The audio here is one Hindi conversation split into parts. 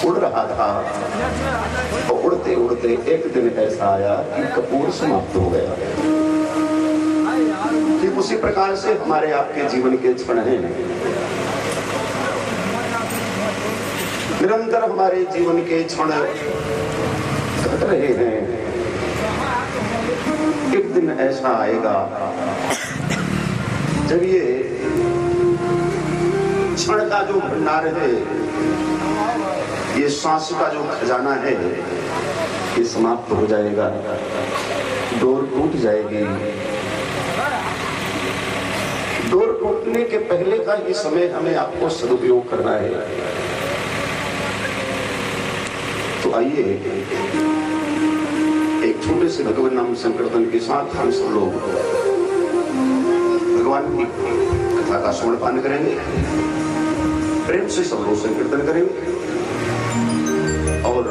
उड़ रहा था और उड़ते उड़ते एक दिन ऐसा आया कि कपूर समाप्त हो गया। ठीक उसी प्रकार से हमारे आपके जीवन के क्षण हैं, निरंतर हमारे जीवन के क्षण घट रहे हैं। एक दिन ऐसा आएगा जब ये क्षण का जो भंडार है, ये सांस का जो खजाना है, ये समाप्त हो जाएगा, डोर टूट जाएगी। डोर टूटने के पहले का ही समय हमें आपको सदुपयोग करना है। तो आइए एक छोटे से भगवान नाम संकीर्तन के साथ हम सब लोग भगवान की कथा का स्मरण करेंगे, प्रेम से सब लोग संकीर्तन करेंगे। और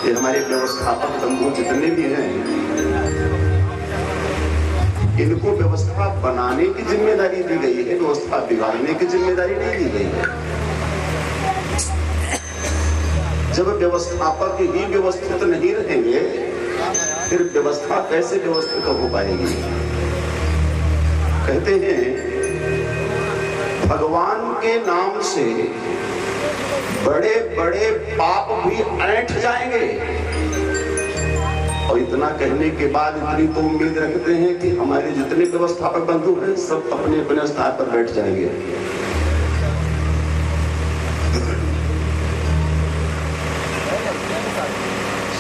ये हमारे व्यवस्थापक बंधु जितने भी हैं, इनको व्यवस्था बनाने की जिम्मेदारी दी गई है, व्यवस्था बिगाड़ने की जिम्मेदारी नहीं दी गई है। जब व्यवस्थापक ही व्यवस्थित नहीं रहेंगे, फिर व्यवस्था कैसे व्यवस्थित हो पाएगी? कहते हैं भगवान के नाम से बड़े बड़े पाप भी ऐंठ जाएंगे। और इतना कहने के बाद इतनी तो उम्मीद रखते हैं कि हमारे जितने व्यवस्थापक बंधु हैं सब अपने अपने स्थान पर बैठ जाएंगे।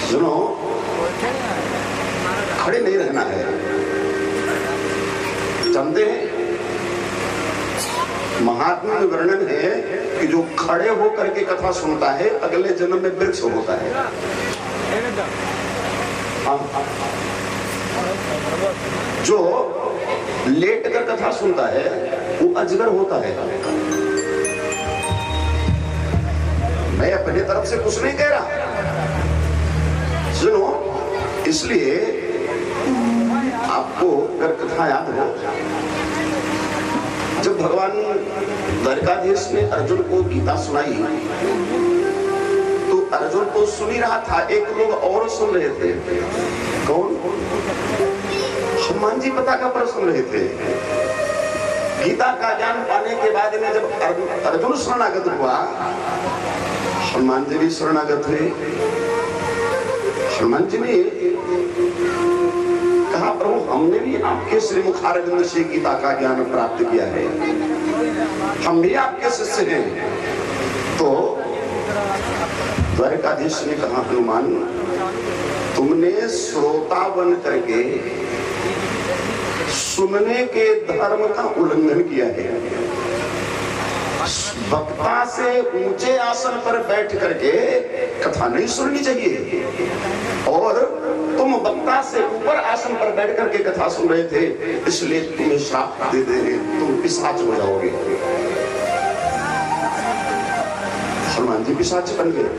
सुनो, खड़े नहीं रहना है। जानते हैं महात्मा में वर्णन है कि जो खड़े होकर के कथा सुनता है अगले जन्म में वृक्ष होता है। जो लेट कर कथा सुनता है वो अजगर होता है। मैं अपनी तरफ से कुछ नहीं कह रहा, सुनो। इसलिए आपको अगर कथा याद हो, जब भगवान द्वारकाधीश ने अर्जुन को गीता सुनाई तो अर्जुन तो सुन ही रहा था, एक लोग और सुन रहे थे। कौन? हनुमान जी पताका पर सुन रहे थे। गीता का ज्ञान पाने के बाद में जब अर्जुन शरणागत हुआ, हनुमान जी भी शरणागत हुए। हनुमान जी ने कहा, प्रभु हमने भी आपके श्री मुखारविंद से गीता का ज्ञान प्राप्त किया है, हम भी आपके शिष्य हैं। तो द्वारकाधीश ने कहा, हनुमान तुमने श्रोता बन करके सुनने के धर्म का उल्लंघन किया है। वक्ता से ऊंचे आसन पर बैठ करके कथा नहीं सुननी चाहिए, और तुम वक्ता से ऊपर आसन पर बैठ करके कथा सुन रहे थे, इसलिए तुम्हें श्राप दे दे, तुम पिशाच हो जाओगे। हनुमान जी पिशाच बन गए।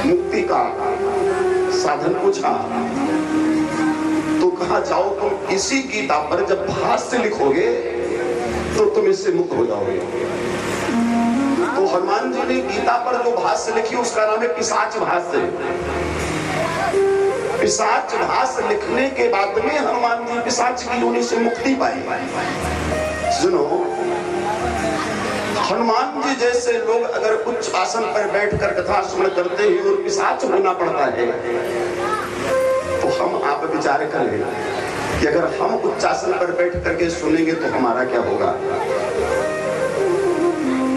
मुक्ति का साधन पूछा तो कहा, जाओ तुम इसी गीता पर जब भाष्य लिखोगे तो तुम इससे मुक्त हो जाओगे। तो हनुमान जी ने गीता पर जो भाष्य लिखी उसका नाम है पिशाच भाष्य। पिशाच भाष्य लिखने के बाद में हनुमान जी पिशाच की योनि से मुक्ति पाई। सुनो, हनुमान जी जैसे लोग अगर उच्च आसन पर बैठकर कथा सुन करते हैं और पिशाच होना पड़ता है, तो हम आप विचार करें कि अगर हम उच्च आसन पर बैठ करके सुनेंगे तो हमारा क्या होगा।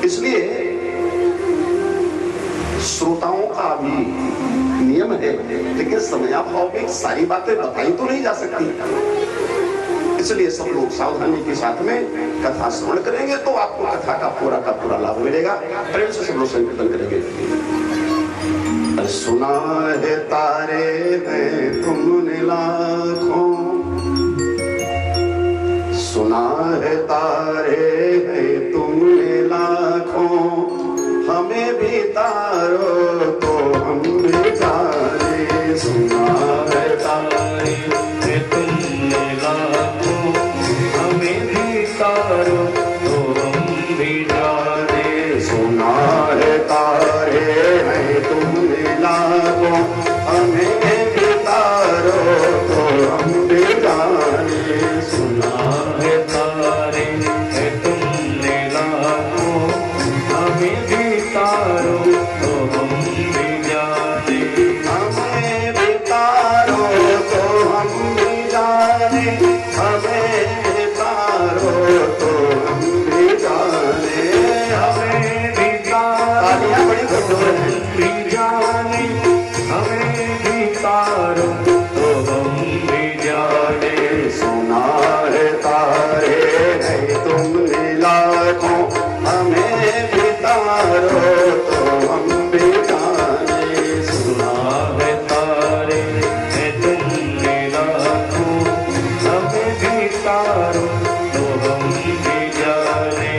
इसलिए श्रोताओं का भी नियम है, लेकिन समयाभाव में सारी बातें बताई तो नहीं जा सकती। इसलिए सब लोग सावधानी के साथ में कथा श्रवण करेंगे तो आपको कथा का पूरा लाभ मिलेगा। प्रेम से सब लोग संकीर्तन करेंगे। सुना है तारे हैं तुमने लाखों, सुना है तारे हैं तुमने लाखों, हमें भी तारो तो हम भी तारे। सुना है तारे हैं तुमने लाखों, हमें भी तारो तो हम भी तारे। तो हम भी जाने, हमें भी तारो तो हम भी जाने। सुना है तारे नहीं तुमने लाखों, हमें भी तारो तो हम भी जाने। सुना है तारे है तुमने लाखों, हमें भी तारो तो हम भी जाने।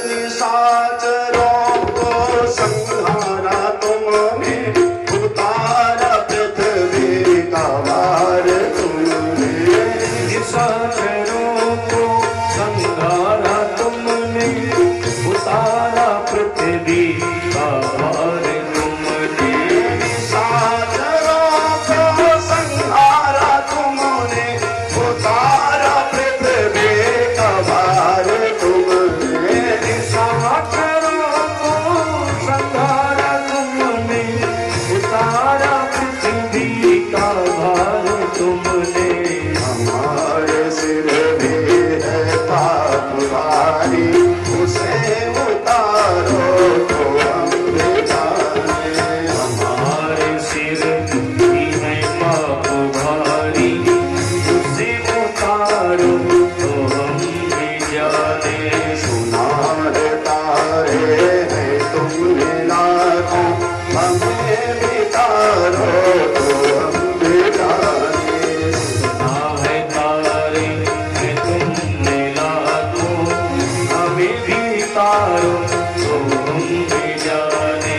निशाचरों को संहारा तुमने, उतारा पृथ्वी का भार तुमने। निशाचरों को संहारा तुमने, उतारा पृथ्वी का भार तुमने। निशाचरों को संहारा तुमने, उतारा पृथ्वी का भार तुमने। निशाचरों को संहारा तुमने, उतारा पृथ्वी का भार तुमने। हमारे सिर भी है पाप भारी, उसे उतारो तो हम भी जाने। हमारे सिर भी है पाप भारी, उसे उतारो तो हम भी जाने। सुना है तारे हैं तुमने लाखों, हमें भी तारो तो हम भी जाने। सुना है तारे है तुमने लाखों, हमें भी तारो तो हम भी जाने।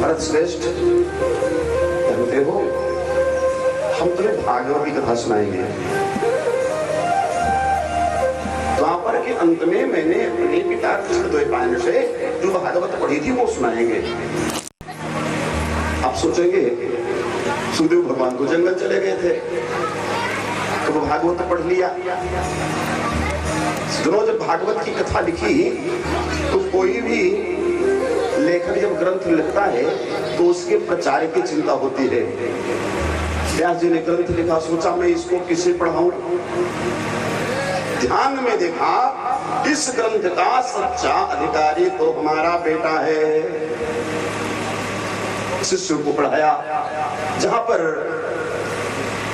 भरत श्रेष्ठ जानते हो, हम तुम्हें भागवत की कथा सुनाएंगे। द्वापर के अंत में मैंने अपने पिता कृष्णद्वैपायन से जो भागवत पढ़ी थी वो सुनाएंगे। आप सोचेंगे सुखदेव भगवान को जंगल चले गए थे तो वो भागवत पढ़ लिया। दोनों जब भागवत की कथा लिखी तो कोई भी लेखक जब ग्रंथ लिखता है तो उसके प्रचार की चिंता होती है। व्यास जी ने ग्रंथ लिखा, सोचा मैं इसको किसे पढ़ाऊं। ध्यान में देखा इस ग्रंथ का सच्चा अधिकारी तो हमारा बेटा है। शिष्य को पढ़ाया। जहां पर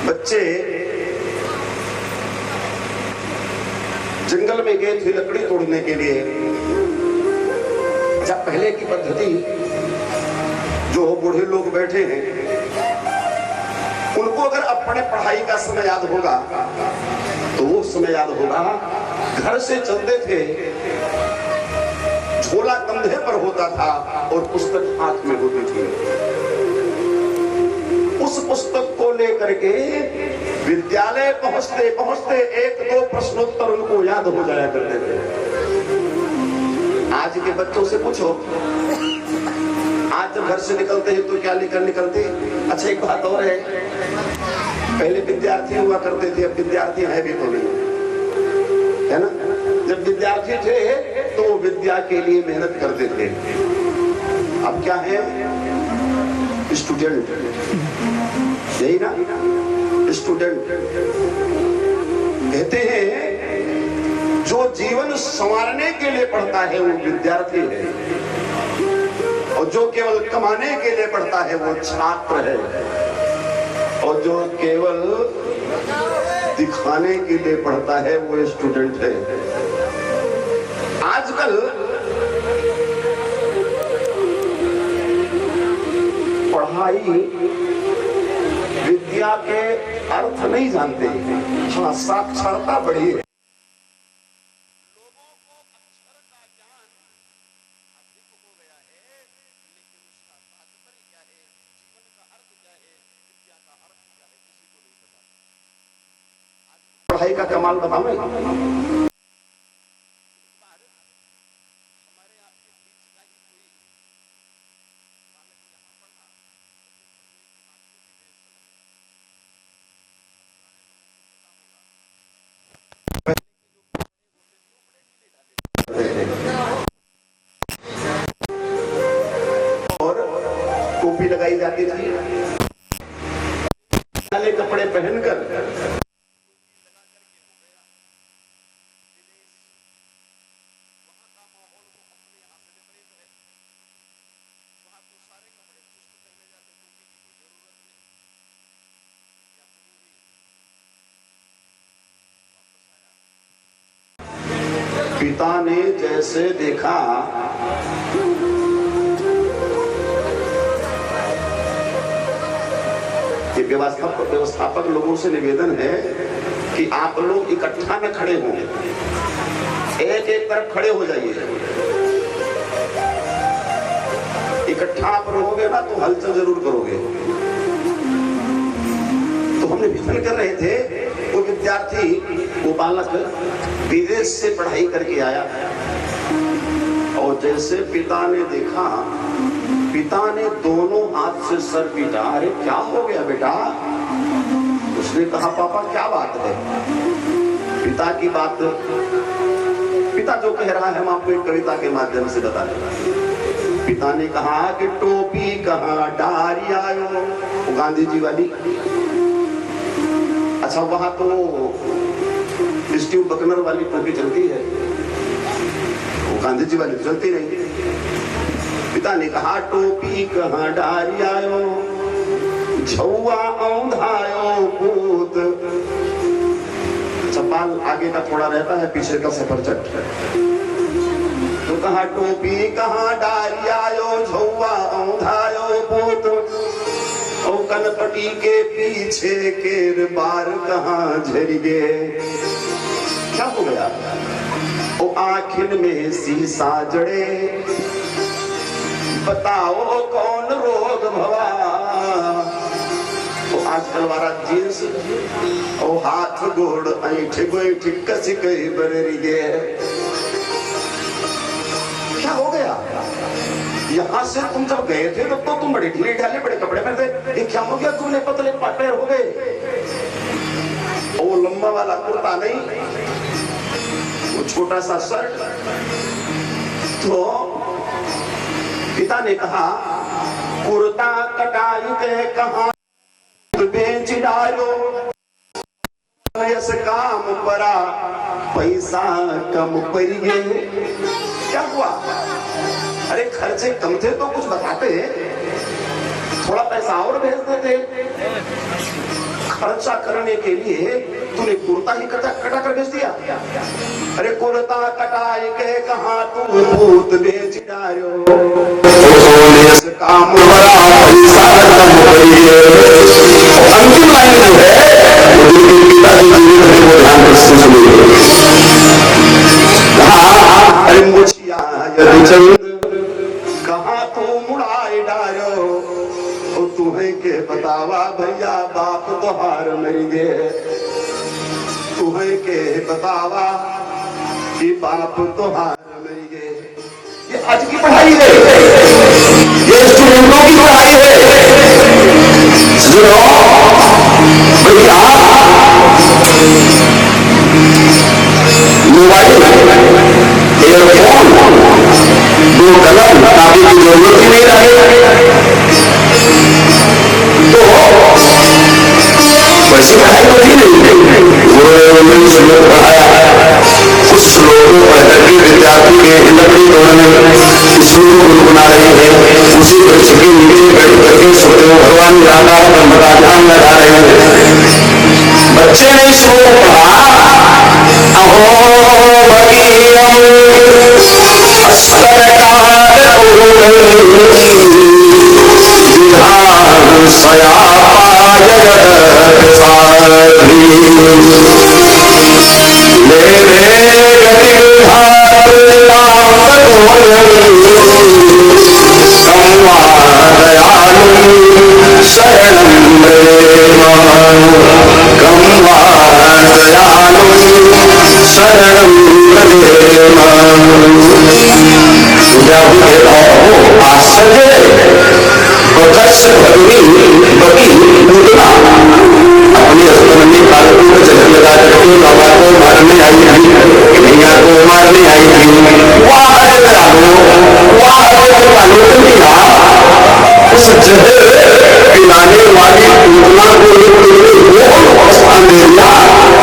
बच्चे जंगल में गए थे लकड़ी तोड़ने के लिए, जब पहले की पद्धति जो बूढ़े लोग बैठे हैं उनको अगर अपने पढ़ाई का समय याद होगा तो वो समय याद होगा, घर से चलते थे, झोला कंधे पर होता था और पुस्तक हाथ में होती थी। उस पुस्तक को लेकर के विद्यालय पहुंचते पहुंचते एक दो प्रश्नोत्तर उनको याद हो जाया करते थे। आज के बच्चों से पूछो, आज जब घर से निकलते हैं तो क्या लेकर निकलते? अच्छा एक बात और है, पहले विद्यार्थी हुआ करते थे, अब विद्यार्थी है भी तो नहीं, है ना। जब विद्यार्थी थे तो विद्या के लिए मेहनत करते थे, अब क्या है? स्टूडेंट, यही ना, स्टूडेंट। कहते हैं जो जीवन संवारने के लिए पढ़ता है वो विद्यार्थी है, और जो केवल कमाने के लिए पढ़ता है वो छात्र है, और जो केवल दिखाने के लिए पढ़ता है वो स्टूडेंट है। आजकल पढ़ाई विद्या के अर्थ नहीं जानते। हाँ, साक्षरता बढ़ी है। पढ़ाई का कमाल बताऊं? और टोपी लगाई जाती थी, काले कपड़े पहनकर पिता ने जैसे देखा कि व्यवस्थापक लोगों से निवेदन है कि आप लोग इकट्ठा न खड़े हों, एक एक तरफ खड़े हो जाइए। इकट्ठा आप रहोगे ना तो हलचल जरूर करोगे। तो हमने विफल कर रहे थे। वो विद्यार्थी, वो बालक विदेश से पढ़ाई करके आया, और जैसे पिता ने देखा, पिता ने दोनों हाथ से सर पीटा। अरे क्या हो गया बेटा? उसने कहा पापा क्या बात है? पिता की बात, पिता जो कह रहा है हम आपको एक कविता के माध्यम से बता दें। पिता ने कहा कि टोपी कहाँ डारी आयो, वो गांधी जी वाली। अच्छा वहां तो स्टीव बकनर वाली टोपी चलती है, वो गांधी जी वाली चलती नहीं। पिता ने कहा टोपी कहाँ डारी आयो, झौआ औंधायो पूत। चपाल आगे का थोड़ा रहता है, पीछे का सफरचट। तो कहा टोपी कहाँ डारी आयो, झौआ औंधायो पूत। और कनपटी के पीछे के बार कहाँ झरी गए। क्या हो गया? वो आखिर में शीशा जड़े, बताओ कौन रोग भवा। तो आजकल वाला जींस और हाथ गोड़ ऐठ बैठ कस कई बररी गए। क्या हो गया? यहाँ से तुम जब गए थे तब तो तुम बड़े ढीले ढाले बड़े कपड़े में थे, ये क्या हो गया? तुमने पतले पैर हो गए। वो लंबा वाला कुर्ता नहीं, वो छोटा सा शर्ट। तो पिता ने कहा कुर्ता कटाई के कहा बेच डालो, इस काम परा पैसा कम पड़ गए। क्या हुआ? अरे खर्चे कम थे तो कुछ बताते, थोड़ा पैसा और भेज देते। खर्चा करने के लिए तूने कुर्ता ही कटा कर भेज दिया। अरे कुर्ता कटाई के कहा तू भूत बेच डालो, काम बड़ा पैसा कम करिए। अंतिम लाइन जो है वो ध्यान से सुनिए। अरे मुझिया यदि चंद कहा तू मुड़ाई डालो, तुम्हें के बतावा भैया बाप तोहार मर गए। तुम्हें के बतावा कि बाप तोहार मर गए। ये आज की पढ़ाई है, ये स्टूडेंटों की पढ़ाई है। सुनो भैया, मोबाइल, एयरफोन, दो कलम, कापी की जरूरत ही नहीं रही। तो वैसी पढ़ाई तो थी नहीं। वो श्लोक पढ़ाया, कुछ श्लोकों पढ़ करके विद्यार्थी के लकड़ी तोड़ने श्लोक गुनगुना रहे हैं। उसी वृक्ष के नीचे बैठ करके सुखदेव भगवान निराकार ब्रह्म का ध्यान लगा रहे हैं। बच्चे ने श्लोक पढ़ा, अहो भगीरम अस्तर अपने स्तन में बालकों को जगह लगा करके बाबा को मारने आई थी, भैया को मारने आई थी। उस जगह पिलाने वाली पूतना को वो स्थान दे दिया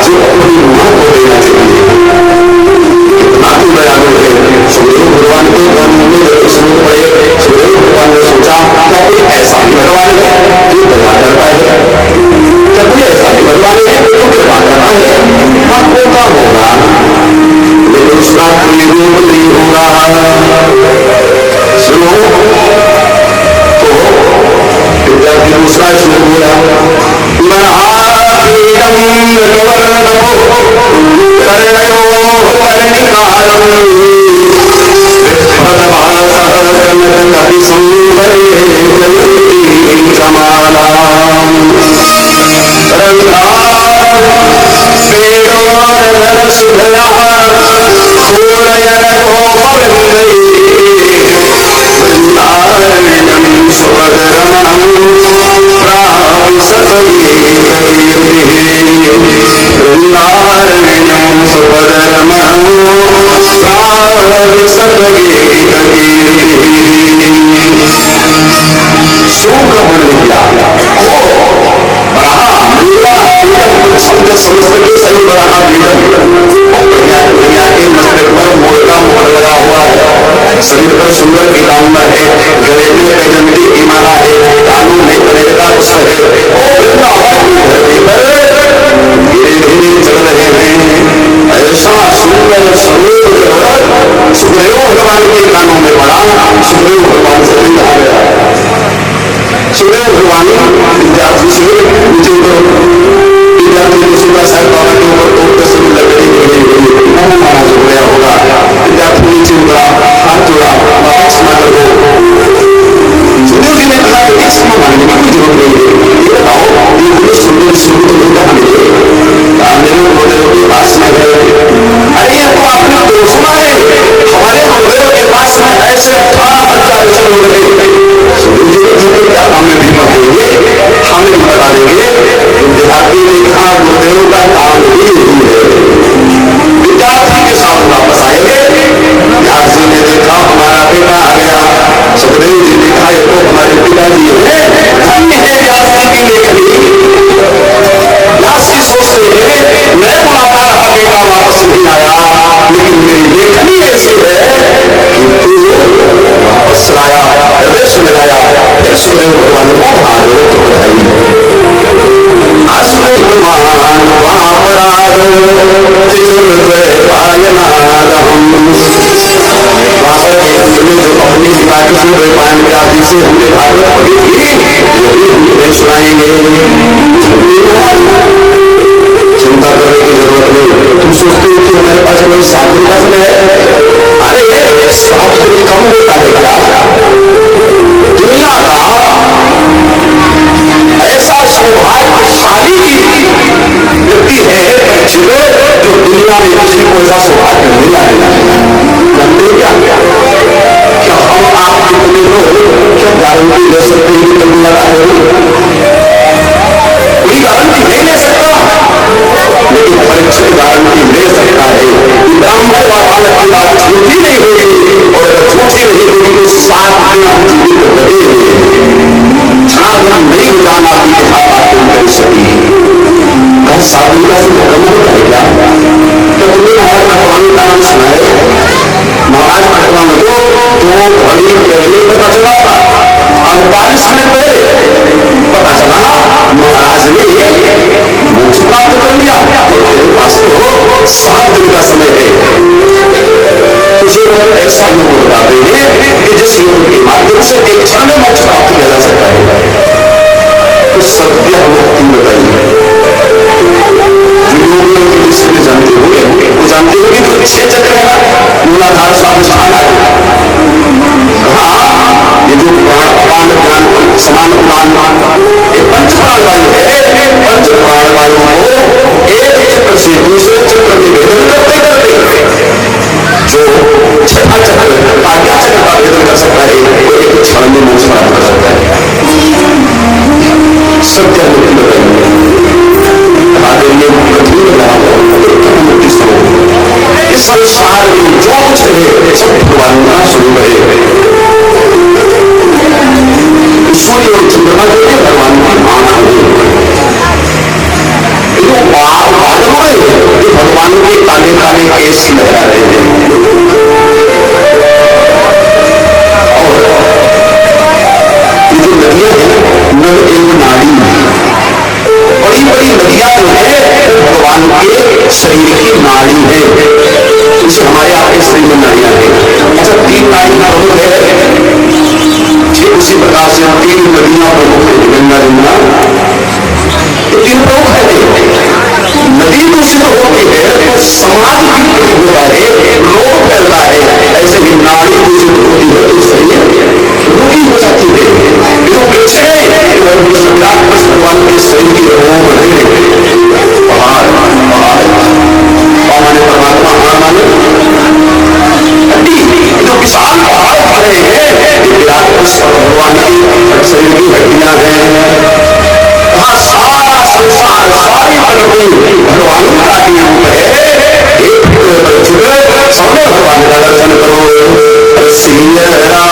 जो अपनी मां को देना चाहिए। इतना तो दयालु है। सुखदेव भगवान को श्लोक पढ़े, सुखदेव भगवान ने सोचा क्या कोई ऐसा भी भगवान है जो दया करता है? क्या कोई ऐसा भी भगवान है जो कृपा करता है? हाँ होगा होगा, लेकिन उसका कोई रूप नहीं होगा। सुनो तो विद्यार्थी दूसरा श्लोक बोला, शरीर पर सुंदर पीताम्बर है, गले में पैजंती की माला है, कानों में कनेर का पुष्प है। धीरे धीरे चल रहे हैं। ऐसा सुंदर स्वरूप सुखदेव भगवान के कानों में पड़ा। सुखदेव भगवान से आ गया। सुखदेव भगवान विद्यार्थी से नीचे विद्यार्थी को सुबह साहब बाबा के ऊपर तोड़ते से लकड़ी महाराज हो गया होगा। विद्यार्थी नीचे उतरा, हाथ जोड़ा, वापस ना कर दो। भागवत पढ़ेगी वो भी हम सुनाएंगे। चिंता करने की जरूरत नहीं। तुम सोचते हो कि हमारे पास कोई 7 दिन का समय है? अरे 7 दिन कम होता है क्या? दुनिया का ऐसा सौभाग्यशाली व्यक्ति है जो दुनिया में किसी को ऐसा सौभाग्य मिला है। जानते क्या क्या हम आप कितने लोग क्या गारंटी ले सकते हैं कि दुनिया का कोई गारंटी नहीं ले सकता, लेकिन परीक्षित गारंटी ले सकता है। ब्राह्मण वाला की बात झूठी नहीं होगी और अगर झूठी नहीं होगी तो 7 दिन जीवित रहेंगे। छान नहीं जाना कि तुम कर सकी कल 7 दिन का कम होता है क्या? तो तुमने हमारे भगवान का नाम सुना है? महाराज घटना में तो घड़ी पहले पता चला था, 48 मिनट पहले पता चला महाराज ने मोक्ष प्राप्त कर लिया। तेरे पास तो 7 दिन का समय है। तुझे ऐसा योग बताते हैं कि जिस योग के माध्यम से एक क्षण में मोक्ष प्राप्त किया जा सकता है। तो सत्य मुक्ति बताइए जो योग के विषय में जानते होंगे वो जानते होंगे तो 6 चक्र है ना, मूलाधार स्वाधिष्ठान है। हाँ, ये जो प्राण ज्ञान समान प्राण ये पंच प्राणवायु है। पंच प्राणवायु को एक चक्र से दूसरे चक्र में भेदन करते करते जो छठा चक्र आज्ञा चक्र का भेदन कर सकता है वो एक क्षण में मोक्ष प्राप्त कर सकता है। सत्य मुक्ति बताइए मुक्ति स्वरूप इस संसार में जो कुछ है सब भगवान का स्वरूप है। सूर्य और चंद्रमा जो है भगवान की आंख है, जो भगवान के काले काले केस लगा रहे हैं। और ये जो नदियां हैं नद एवं नाड़ी बड़ी बड़ी नदियां जो है भगवान के शरीर की नाड़ी है। जैसे हमारे आपके शरीर में नाड़ियां हैं। अच्छा 3 नाड़ियां प्रमुख है, उसी प्रकार से 3 नदियां प्रमुख है। गंगा यमुना 3 प्रमुख है। नदी दूषित होती है तो समाज भी प्रमुख होता है, रोग फैलता है। ऐसे ही नाड़ी दूषित होती है तो शरीर रोगी हो जाती है। जो वृक्ष है भगवान के शरीर की रोग पहाड़ माने परमात्मा माने जो किसान पहाड़ खड़े हैं भगवान की शरीर की हड्डियां हैं। सारा संसार सारी प्रकृति भगवान का ही रूप है। सबने भगवान का दर्शन करो। सिया राम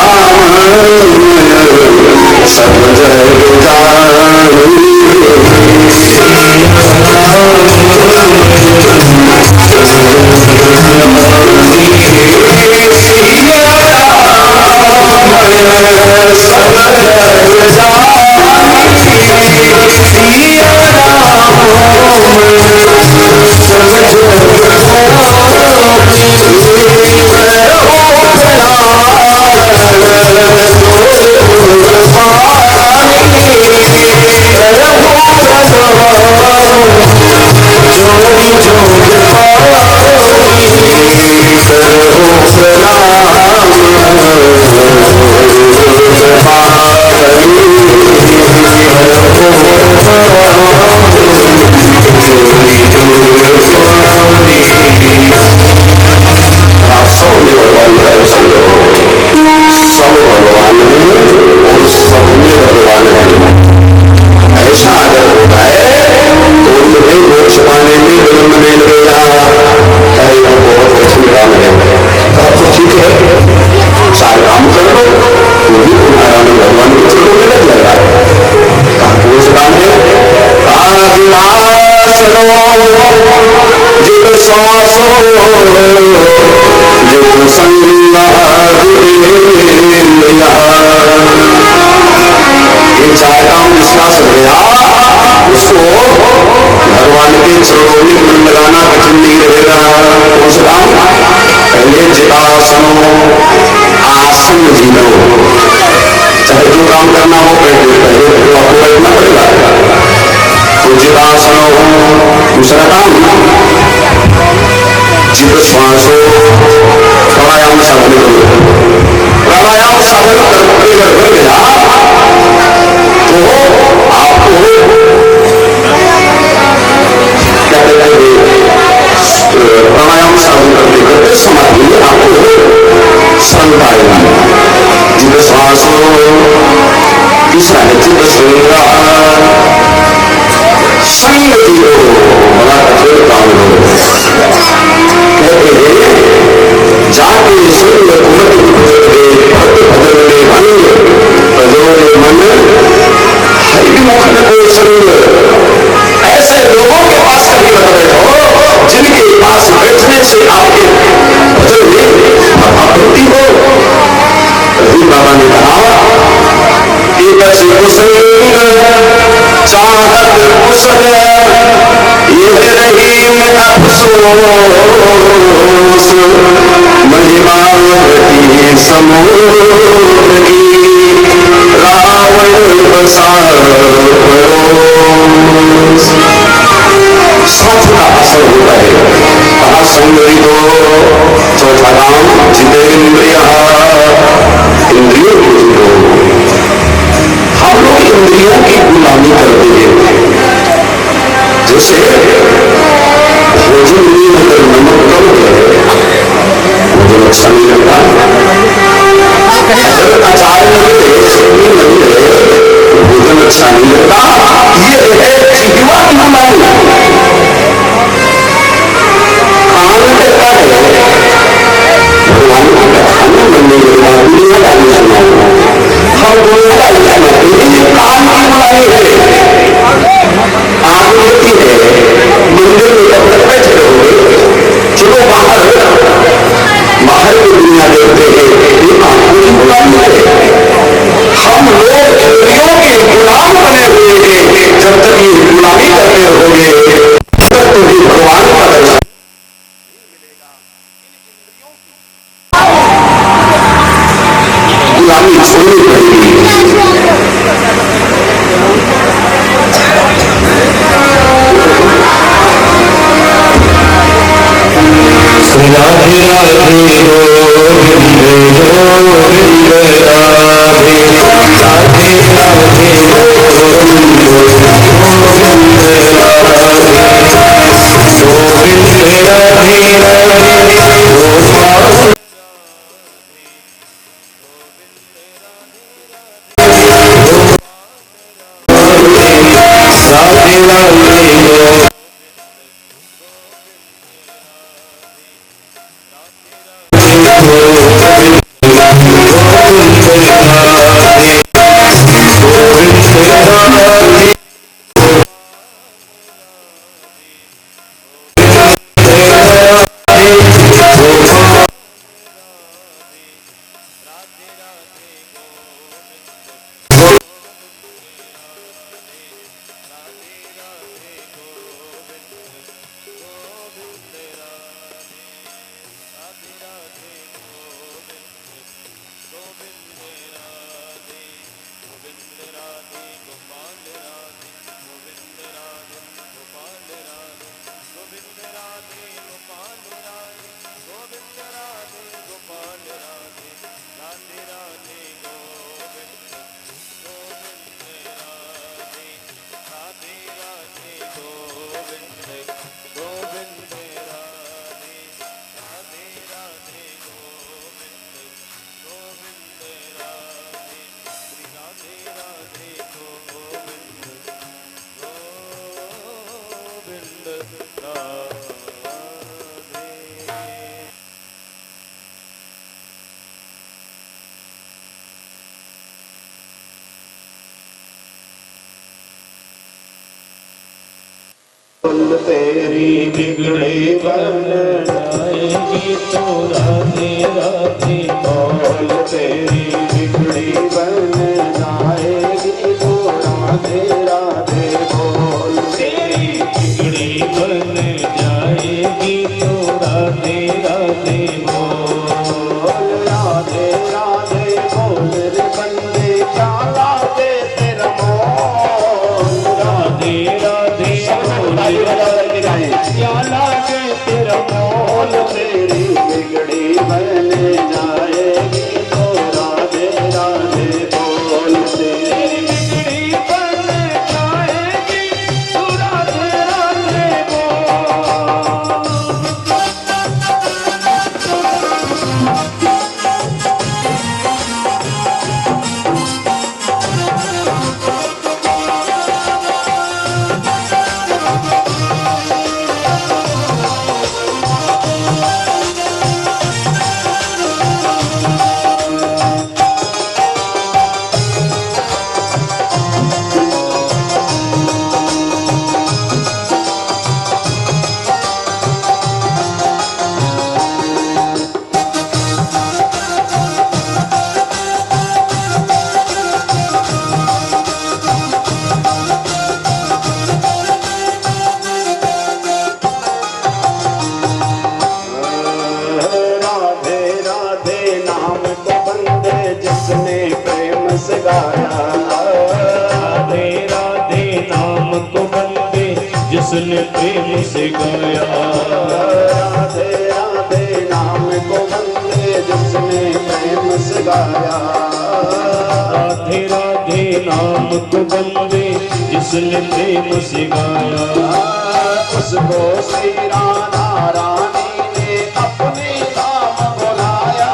सब जग जान जो काम करना हो पहले तो आपको बैठना पड़ेगा। उचितासनो दूसरा काम चित्त श्वासो प्राणायाम साधन करो। प्राणायाम साधन करते कर गया तो आपको क्या कहते हैं, प्राणायाम साधन करते करते समाधि आपको शांत आएगी। चित्त श्वासो तीसरा है चित्त श्रृंगार संगति हो बड़ा कठोर काम हो। कहते हैं जाके संग कुमति भक्त भजन में भंग प्रजोरे मन हरिमुख को संग। ऐसे लोगों के पास कभी मत बैठो जिनके पास बैठने से आपके भजन में आपत्ति हो। रवि बाबा ने कहा एक कुसंग चाहत कुशल यह रहीम अफसोस महिमावती समूह की रावण बसार परोस। साथ का असर होता है। कहा संगति को चौथा काम जितेंद्रिय इंद्रियों को जीतो। हम लोग इंद्रियों की गुलामी करते हैं। जैसे भोजन में अगर नमक कम है भोजन अच्छा नहीं लगता। अगर अचार नहीं है चटनी नहीं है तो भोजन अच्छा नहीं लगता। ये है जिह्वा की गुलामी। खाना कहता है भगवान का खाना बनने के बाद दुनिया का नहीं हम दोनों का कान की बुलाई है। आग होती है मंदिर में जब तक बैठे रहोगे चलो बाहर की दुनिया देखते हैं ये आंखों की बुलाई है। हम लोग इंद्रियों के गुलाम बने हुए हैं। जब तक ये गुलामी करते रहोगे तब तक तो भी भगवान का दर्शन गुलामी छोड़नी पड़ेगी। राधे राधे गोविंद गोविंद राधे राधे राधे गोविंद गोविंद राधे राधे तेरी बिगड़ी बन जाएगी तो राधे राधे बोल। तेरी बिगड़ी बन जाएगी तो राधे राधे बोल। तेरी बिगड़ी बन जाएगी तो राधे राधे बोल। राधे राधे बोल रे बंदे क्या जिसने प्रेम से गाया। राधे राधे नाम को वंदे जिसने प्रेम से गाया। राधे राधे नाम को वंदे जिसने प्रेम से गाया। उसको श्री राधा रानी ने अपने धाम बुलाया।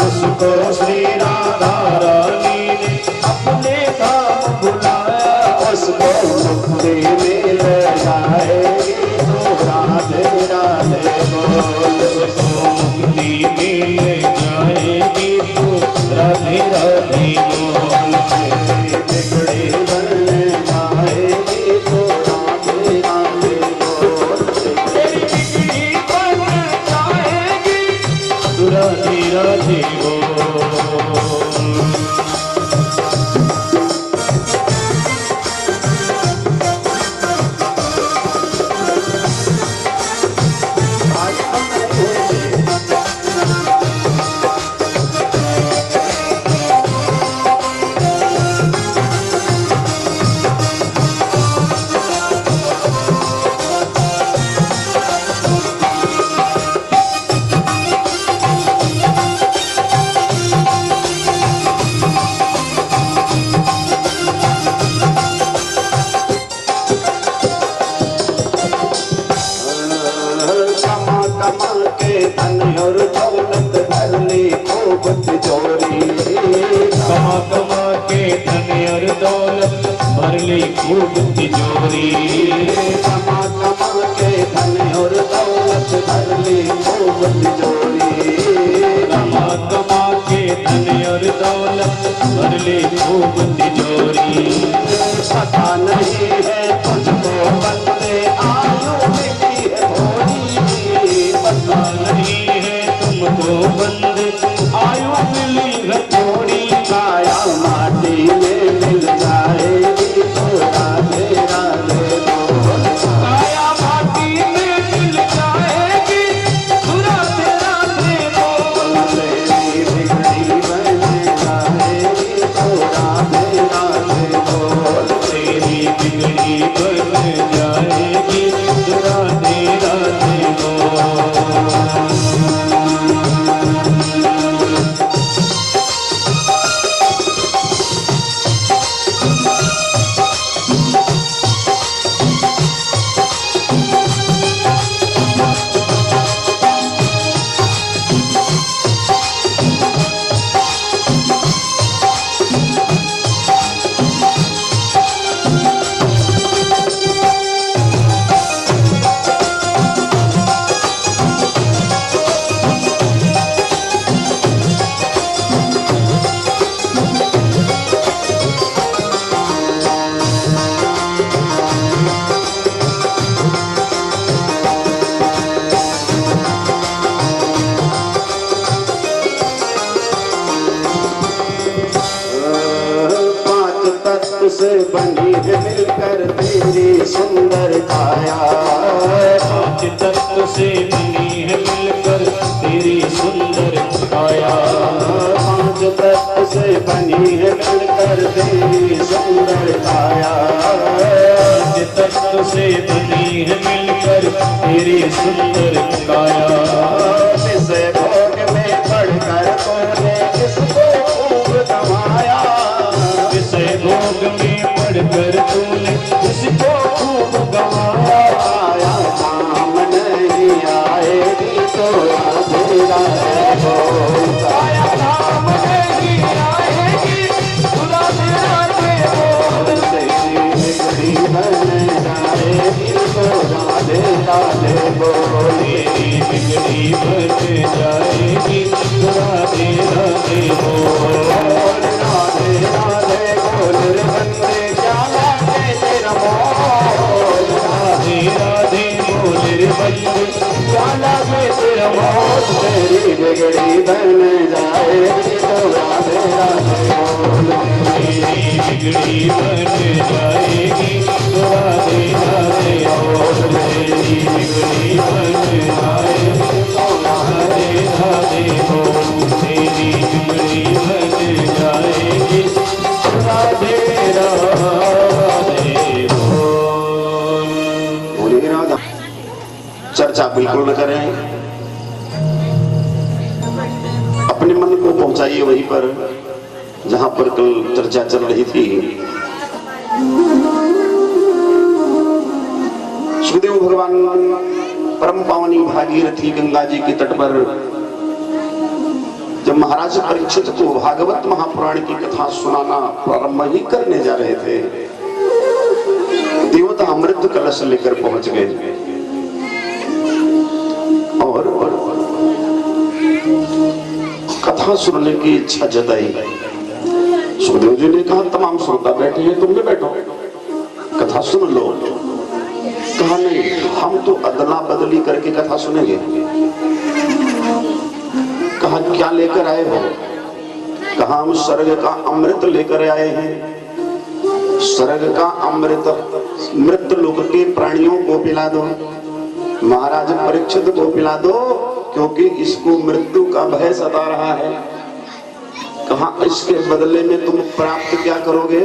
उसको श्री राधा रानी ने अपने धाम बुलाया। उसको मुक्ति मिल जाएगी तो राधे राधे बोल। उसको मुक्ति मिल जाएगी तो राधे राधे बोल। बिगड़ी बन जाएगी तो राधे राधे बोल। तेरी बिगड़ी बन जाएगी तो राधे राधे बोल। आज हम नहीं कमा कमा के धन और दौलत भर ली खूब तिजोरी। कमा कमा के धन और दौलत भर ली खूब तिजोरी। कमा कमा के धन और दौलत भर ली खूब तिजोरी। कमा कमा के धन और दौलत भर ली खूब तिजोरी। पता नहीं है तुझको बंदे आयु मिली है थोड़ी। पता नहीं है तुमको बंद आयु मिली है थोड़ी। काया माटी में मिल जाएगी तो राधे राधे बोल। काया माटी में मिल जाएगी तो राधे राधे बोल। तेरी बिगड़ी बन जाएगी तो राधे राधे बोल। तेरी बिगड़ी बन जाएगी तो राधे राधे बोल। पांच तत्व से बनी है मिलकर तेरी सुंदर काया। पांच तत्व से बनी है मिलकर तेरी सुंदर काया। पांच तत्व से बनी है मिलकर तेरी सुंदर काया। पांच तत्व से बनी है मिलकर तेरी सुंदर काया। विषय भोग में पढ़कर तूने किसको खूब गंवाया। विषय भोग में पढ़कर तूने उसको खूब गंवाया। आया काम नहीं आएगी तो राधे राधे बोल। आया नाम नहीं आएगी तो राधे राधे बोल। तेरी बिगड़ी बन जाएगी तो राधे राधे बोल। तेरी बिगड़ी बन जाएगी तो राधे राधे बोल। राधे राधे बोल रे बंदे क्या लागे तेरा मोल। राधे राधे बोल रे बंदे क्या लागे तेरा मोल। तेरी बिगड़ी बन जाएगी तो राधे राधे बोल। तेरी बिगड़ी बन जाएगी तो राधे राधे बोल। तेरी बिगड़ी बन जाएगी तो राधे राधे बोल। तेरी बिगड़ी बन जाएगी तो राधे राधे बोल। चर्चा बिल्कुल न करें, अपने मन को पहुंचाइए वहीं पर जहां पर कल चर्चा चल रही थी। सुखदेव भगवान परम पावनी भागीरथी गंगा जी के तट पर जब महाराज परीक्षित को भागवत महापुराण की कथा सुनाना प्रारंभ ही करने जा रहे थे, देवता अमृत कलश लेकर पहुंच गए और कथा सुनने की इच्छा जताई। सुखदेव जी ने कहा तमाम श्रोता बैठे हैं, तुम भी बैठो, कथा सुन लो। कहा नहीं, हम तो अदला बदली करके कथा सुनेंगे। कहा क्या लेकर आए हो? कहा हम स्वर्ग का अमृत लेकर आए हैं। स्वर्ग का अमृत मृत लोक के प्राणियों को पिला दो, महाराज परीक्षित को पिला दो, क्योंकि इसको मृत्यु का भय सता रहा है। कहा इसके बदले में तुम प्राप्त क्या करोगे?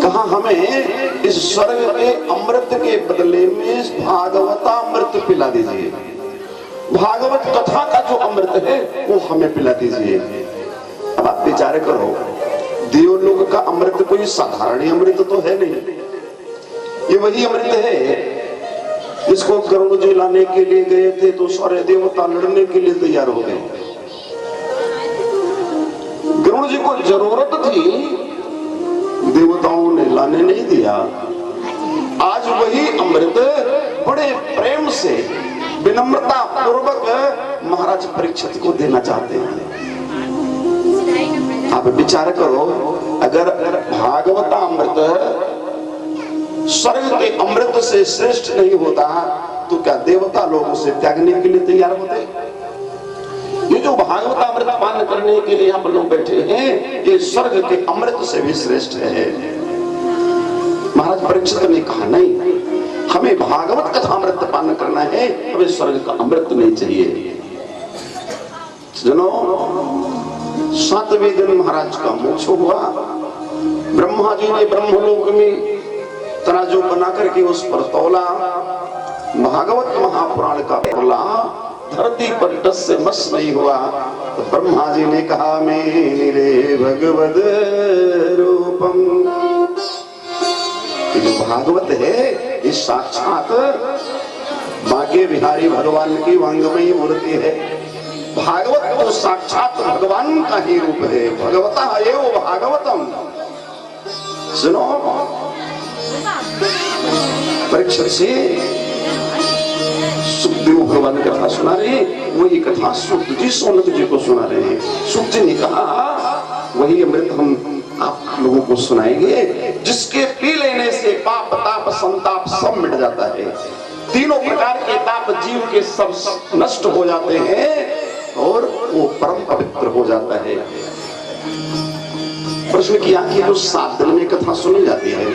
कहा हमें इस स्वर्ग के अमृत के बदले में भागवतामृत पिला दीजिए। भागवत कथा का जो अमृत है वो हमें पिला दीजिए। अब आप विचार करो, देवलोक का अमृत कोई साधारण अमृत तो है नहीं, ये वही अमृत है जिसको गरुड़ जी लाने के लिए गए थे तो सारे देवता लड़ने के लिए तैयार हो गए। गरुड़ जी को जरूरत थी, देवताओं ने लाने नहीं दिया। आज वही अमृत बड़े प्रेम से विनम्रता पूर्वक महाराज परीक्षित को देना चाहते हैं। आप विचार करो, अगर भागवता अमृत स्वर्ग के अमृत से श्रेष्ठ नहीं होता तो क्या देवता लोग उसे त्यागने के लिए तैयार होते? ये जो भागवत अमृत पान करने के लिए हम लोग बैठे हैं, ये स्वर्ग के अमृत से भी श्रेष्ठ है। महाराज परीक्षित ने कहा नहीं, हमें भागवत कथा अमृत पान करना है, हमें स्वर्ग का अमृत नहीं चाहिए। सुनो, 7वें दिन महाराज का मोक्ष हुआ। ब्रह्मा जी ने ब्रह्मलोक में तराजू बना करके उस पर तौला, भागवत महापुराण का तौला धरती पर टस से मस नहीं हुआ। तो ब्रह्मा जी ने कहा मेरे भगवद रूपम, जो भागवत है ये साक्षात बांके बिहारी भगवान की वांगमयी मूर्ति है। भागवत तो साक्षात भगवान का ही रूप है। भगवता एव भागवतम। सुनो, परीक्षित से सुखदेव भगवान कथा सुना रहे, वही कथा सुख जी सोनक जी को सुना रहे हैं। सुख जी ने कहा वही अमृत हम आप लोगों को सुनाएंगे, जिसके पी लेने से पाप ताप संताप सब मिट जाता है। तीनों प्रकार के ताप जीव के सब नष्ट हो जाते हैं और वो परम पवित्र हो जाता है। प्रश्न किया कि जो 7 दिन में कथा सुनी जाती है,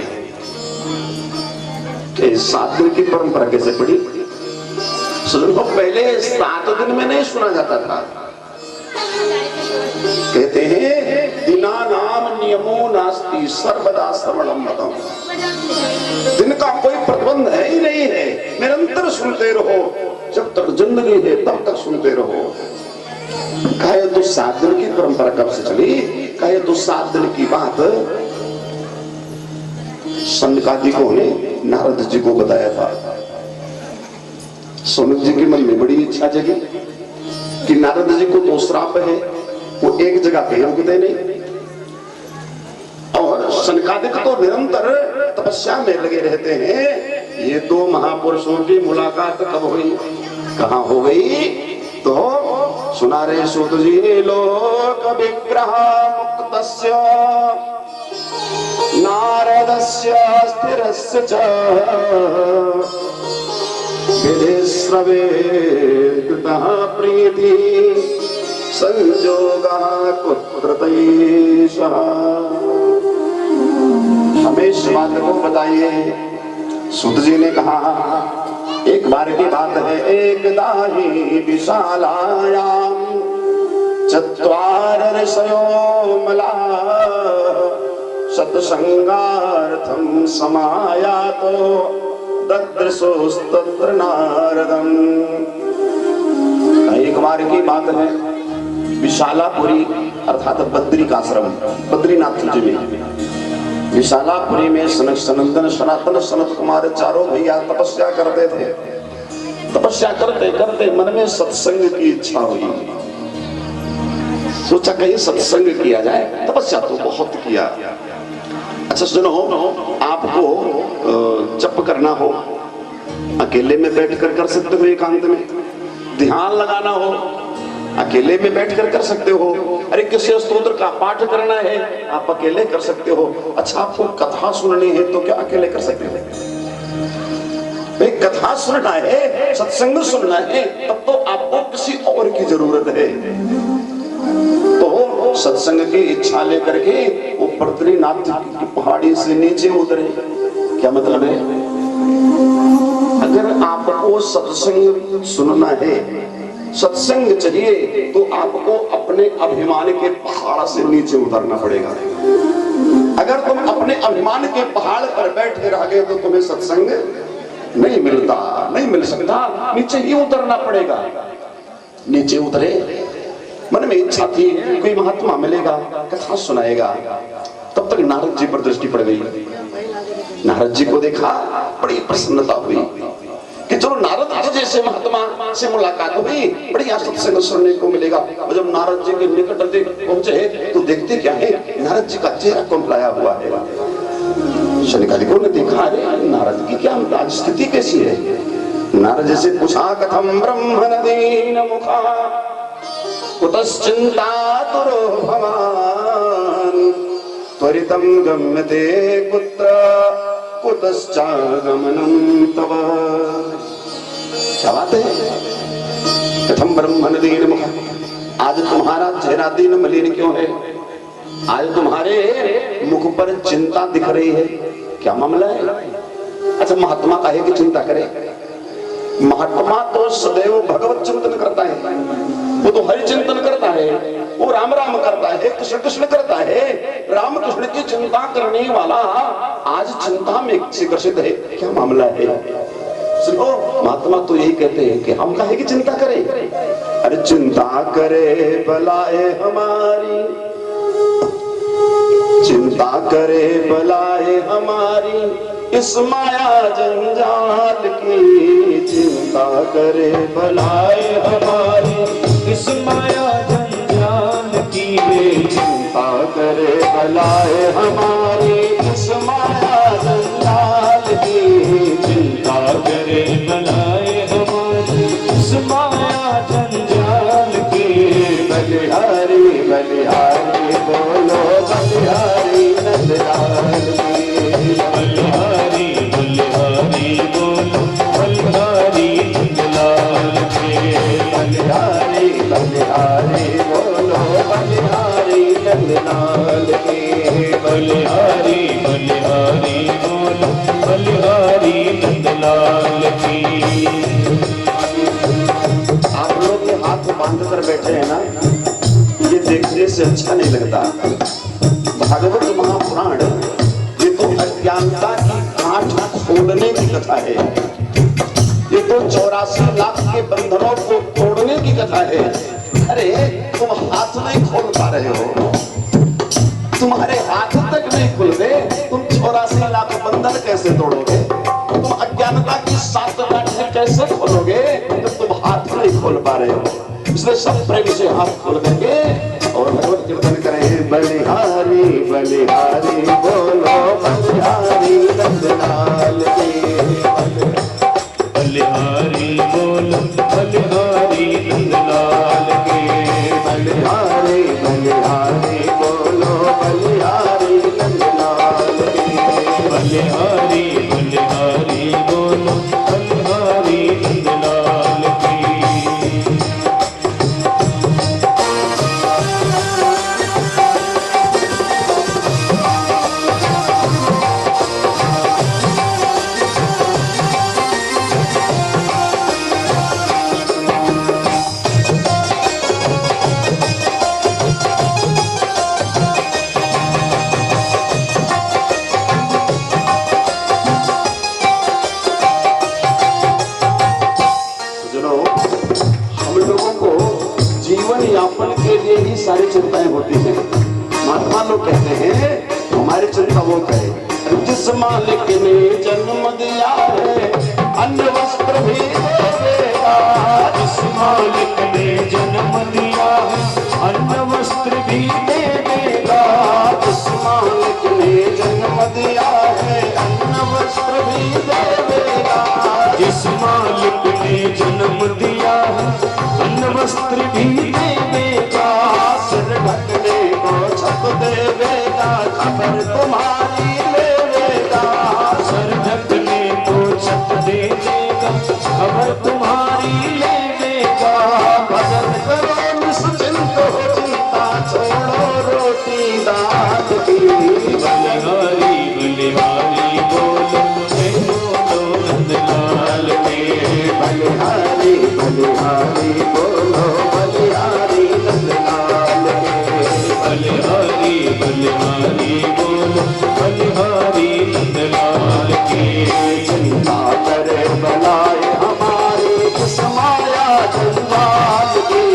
कि 7 दिन की परंपरा कैसे पड़ी? सुनो, पहले 7 दिन में नहीं सुना जाता था। कहते हैं दिना नाम नियमो नास्ति सर्वदा श्रवणम मतम। दिन का कोई प्रतिबंध है ही नहीं है, निरंतर सुनते रहो, जब तक जिंदगी है तब तक सुनते रहो। कहे तो 7 दिन की परंपरा कब से चली? कहे तो 7 दिन की बात सनकादिकों ने नारद जी को बताया था। सोनक जी के मन में बड़ी इच्छा जगी कि नारद जी को तो श्राप है, वो एक जगह पे रुकते नहीं, और सनकादिक तो निरंतर तपस्या में लगे रहते हैं। ये 2 महापुरुषों की मुलाकात कब हुई, कहाँ हो गई? तो सुना रहे सूत जी, लोक विग्रह मुक्तस्य नारदस्य स्थिरस्य च विधिश्रवे कृतः प्रीति संयोगः कुत्रतैषः। हमें इस बात को बताइए। सूत जी ने कहा एक बार की बात है, एकदा हि विशालायां चत्वार ऋषयो मलाः सत्संगार्थं समायातो ददृशोस्तत्र नारदम। एक बार की बात है, विशालापुरी अर्थात बद्री का आश्रम, बद्रीनाथ जी में, विशालापुरी में सनक सनंदन सनातन सनत कुमार चारों भैया तपस्या करते थे। तपस्या करते करते मन में सत्संग की इच्छा हुई। सोचा कहीं सत्संग किया जाए, तपस्या तो बहुत किया। अच्छा सुनो, आपको जप करना हो अकेले में बैठकर कर सकते हो, एकांत में ध्यान लगाना हो अकेले में बैठकर कर सकते हो। अरे किसी स्तोत्र का पाठ करना है आप अकेले कर सकते हो। अच्छा आपको कथा सुननी है तो क्या अकेले कर सकते हो? कथा सुनना है, सत्संग सुनना है, तब तो आपको किसी और की जरूरत है। तो सत्संग की इच्छा लेकर के वो बद्रीनाथ की पहाड़ी से नीचे उतरे। क्या मतलब है? अगर आपको सत्संग सुनना है, सत्संग चाहिए, तो आपको अपने अभिमान के पहाड़ से नीचे उतरना पड़ेगा। अगर तुम अपने अभिमान के पहाड़ पर बैठे रह गए तो तुम्हें सत्संग नहीं मिलता, नहीं मिल सकता, नीचे ही उतरना पड़ेगा। नीचे उतरे, मन में इच्छा थी कोई महात्मा मिलेगा, कथा सुनाएगा। तब तक नारद जी पर दृष्टि पड़ गई। नारद जी को देखा, बड़ी प्रसन्नता हुई कि चलो नारद जी जैसे महात्मा से मुलाकात हुई, बढ़िया सत्संग सुनने को मिलेगा। और जब नारद जी के निकट पहुंचे तो देखते क्या है, नारद जी का चेहरा कुंभलाया हुआ है। शनिकादिकों ने देखा, अरे नारद की क्या आज स्थिति कैसी है? नारद जी से पूछा, कथम ब्रह्म नदीन मुखा कुतश्चिन्तातुरो भवान् त्वरितं गम्यते कुत्र कुतश्चागमनं तव। क्या बात है? कथम ब्रह्म नदीन मुखा, आज तुम्हारा चेहरा दीन मलिन क्यों है? आज तुम्हारे मुख पर चिंता दिख रही है, क्या मामला है? अच्छा महात्मा काहे की चिंता करे? महात्मा तो सदैव भगवत चिंतन करता है, वो तो हरि चिंतन करता है, वो राम राम करता है, कृष्ण कृष्ण करता है। राम कृष्ण की चिंता करने वाला आज चिंता में से ग्रसित है, क्या मामला है? सुनो, महात्मा तो यही कहते हैं कि हम काहे की चिंता करें? अरे चिंता करे बलाए हमारी, चिंता करे बलाए हमारी इस माया जंजाल की। चिंता करे बलाए हमारी इस माया जंजाल की। चिंता करे बलाए हमारी इस माया जंजाल की। चिंता करे बलाए हमारी इस माया जंजाल की। बलिहारी बलिहारी बोलो बलिहारी नंदलाल की। बलिहारी बलिहारी बोलो बलिहारी नंदलाल की। बलिहारी बलिहारी बोलो बलिहारी नंदलाल की। बलिहारी बलिहारी बोलो बलिहारी नंदलाल की। आप लोग के हाथ बांध कर बैठे हैं ना, ये देखने से अच्छा नहीं लगता। भागवत महापुराण ये तो अज्ञानता की गांठ खोलने की कथा है, ये तो 84 लाख के बंधनों को तोड़ने की कथा है। अरे तुम हाथ नहीं खोल पा रहे हो, तुम्हारे हाथ तक नहीं खुलते, तुम 84 लाख बंधन कैसे तोड़ोगे? तुम अज्ञानता की 7 गांठें कैसे खोलोगे जब तुम हाथ नहीं खोल पा रहे हो? इसलिए सब प्रेम से हाथ खोल करके और भगवत कीर्तन करें। बलिहारी बलिहारी बोलो बलिहारी नंदलाल की। बलिहारी बोलो बलिहारी नंदलाल की। बलिहारी बलिहारी बोलो बलिहारी नंदलाल की। बलिहारी बलिहारी बोलो बलिहारी नंदलाल की। जिस मालिक ने जन्म दिया है अन्न वस्त्र भी देगा। जिस मालिक ने जन्म दिया है अन्न वस्त्र भी दे देगा। जिस मालिक ने जन्म दिया है अन्न वस्त्र भी देगा। जिस मालिक ने जन्म दिया है अन्न वस्त्र भी दे देगा। सिर ढकने को छत देगा, खबर तुम्हारी लेगा। सर ढकने को छत दे देगा, खबर तुम्हारी ले देगा। भजन करो निश्चिंत हो, चिंता छोड़ो रोटी दाल की। बलिहारी बलिहारी बोलो जय बोलो नंदलाल के। बलिहारी बलिहारी बोलो बलिहारी नंदलाल के। बलिहारी बलिहारी बोलो बलिहारी नंदलाल के। चिंता करे बनाए हमारी किस माया जंजाल की।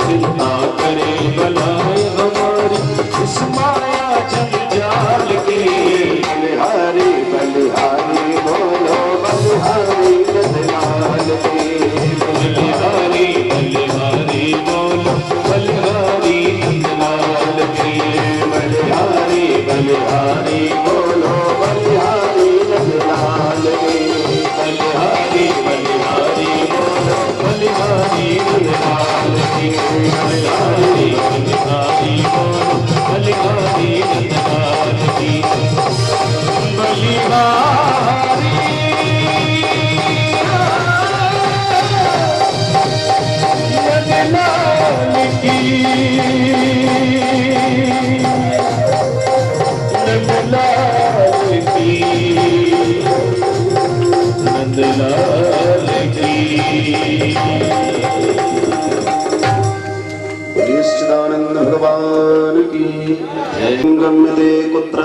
चिंता करे बलाए हमारी इस माया जंजाल की। बलिहारी बलिहारी बोलो बलिहारी नंदलाल की। बलिहारी बलिहारी बोलो बलिहारी नंदलाल की। बलिहारी बलिहारी बोलो बलिहारी नंदलाल की। बलिहारी बलिहारी बोलो बलिहारी नंदलाल की। बलिहारी बलिहारी बोलो बलिहारी नंदलाल की। बलिहारी नंदलाल की। नंदलाल की। नंदलाल की। बोलिए सच्चिदानंद भगवान की जय। गम्य दे कुत्र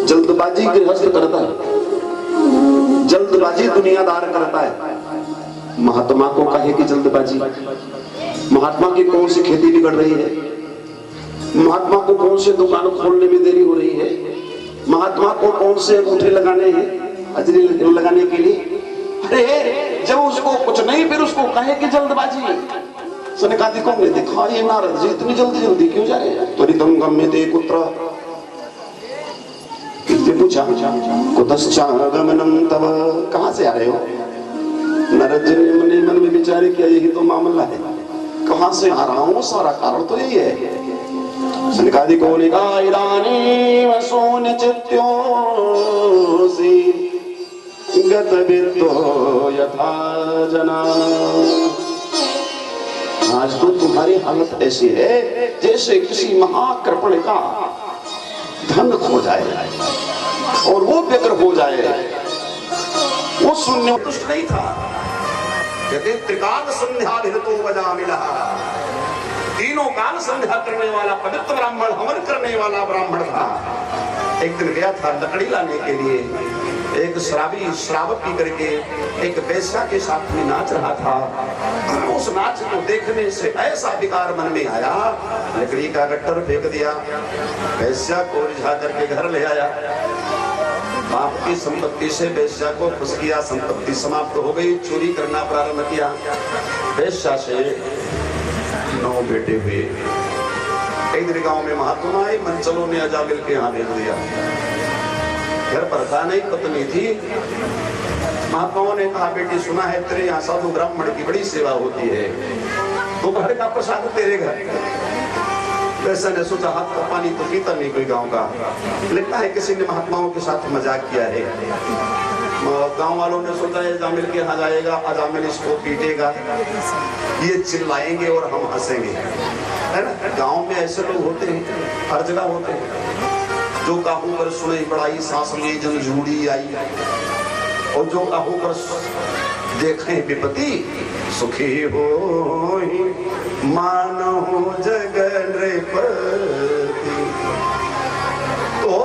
जल्दबाजी गृहस्थ करता है, जल्दबाजी दुनियादार करता है। महात्मा को कहे कि जल्दबाजी, महात्मा की कौन सी खेती बिगड़ रही है, महात्मा को कौन से दुकान खोलने में देरी हो रही है, महात्मा को कौन से अंगूठे लगाने हैं हाजिरी लगाने के लिए। अरे जब उसको कुछ नहीं फिर उसको कहे कि जल्दबाजी। सनकादि को ने देखा ये नारद जी इतनी जल्दी जल्दी क्यों जा रहे हैं। त्वरितम गम्यते कुत्र, किसने पूछा कुतश्चागमनम तव, कहां से आ रहे हो। नारद जी ने मन में विचार किया यही तो मामला है, कहां से आ रहा हूं, सारा कारण तो यही है। सनकादि को ने कहा इदानीम सुनिचित्योऽसि गतवित्तो यथा जना। आज तो तुम्हारी हालत ऐसी है जैसे किसी महाकृपण का धन खो जाए और वो बेकर हो जाए। वो सुनने तुष्ट नहीं था, कहते त्रिकाल संध्या भिरतो वजामिला, तीनों काल संध्या करने वाला पवित्र ब्राह्मण, हवन करने वाला ब्राह्मण था। एक दिन गया था लकड़ी लाने के लिए, एक श्रावी श्राव पी करके एक वेश्या के साथ में नाच रहा था। उस नाच को देखने से ऐसा विकार मन में आया, लकड़ी का गट्टर फेंक दिया, वेश्या को रिझा करके घर ले आया। बाप की संपत्ति से वेश्या को खुश किया, संपत्ति समाप्त हो गई, चोरी करना प्रारंभ किया। वेश्या से 9 बेटे हुए। एक दिन गांव में महात्मा आए, मंचलों ने अजामिल के यहाँ भेज दिया। घर पर था नहीं, पत्नी थी। महात्माओं ने कहा बेटी सुना है तेरे यहाँ साधु ब्राह्मण की बड़ी सेवा होती है, दोपहर का प्रसाद तेरे घर। वैसा ने सोचा हाथ का पानी तो पीता नहीं कोई गांव का, लगता है किसी ने महात्माओं के साथ मजाक किया है। गांव वालों ने सोचा है अजामिल के यहाँ जाएगा, अजामिल इसको पीटेगा, ये चिल्लाएंगे और हम हंसेंगे, है ना। गांव में ऐसे लोग होते हैं, हर जगह होते हैं। जो काहू पर सुने बड़ाई, सांस में जंजूड़ी आई, और जो काहू पर देखें विपत्ति, सुखी हो मानो जगन पति। तो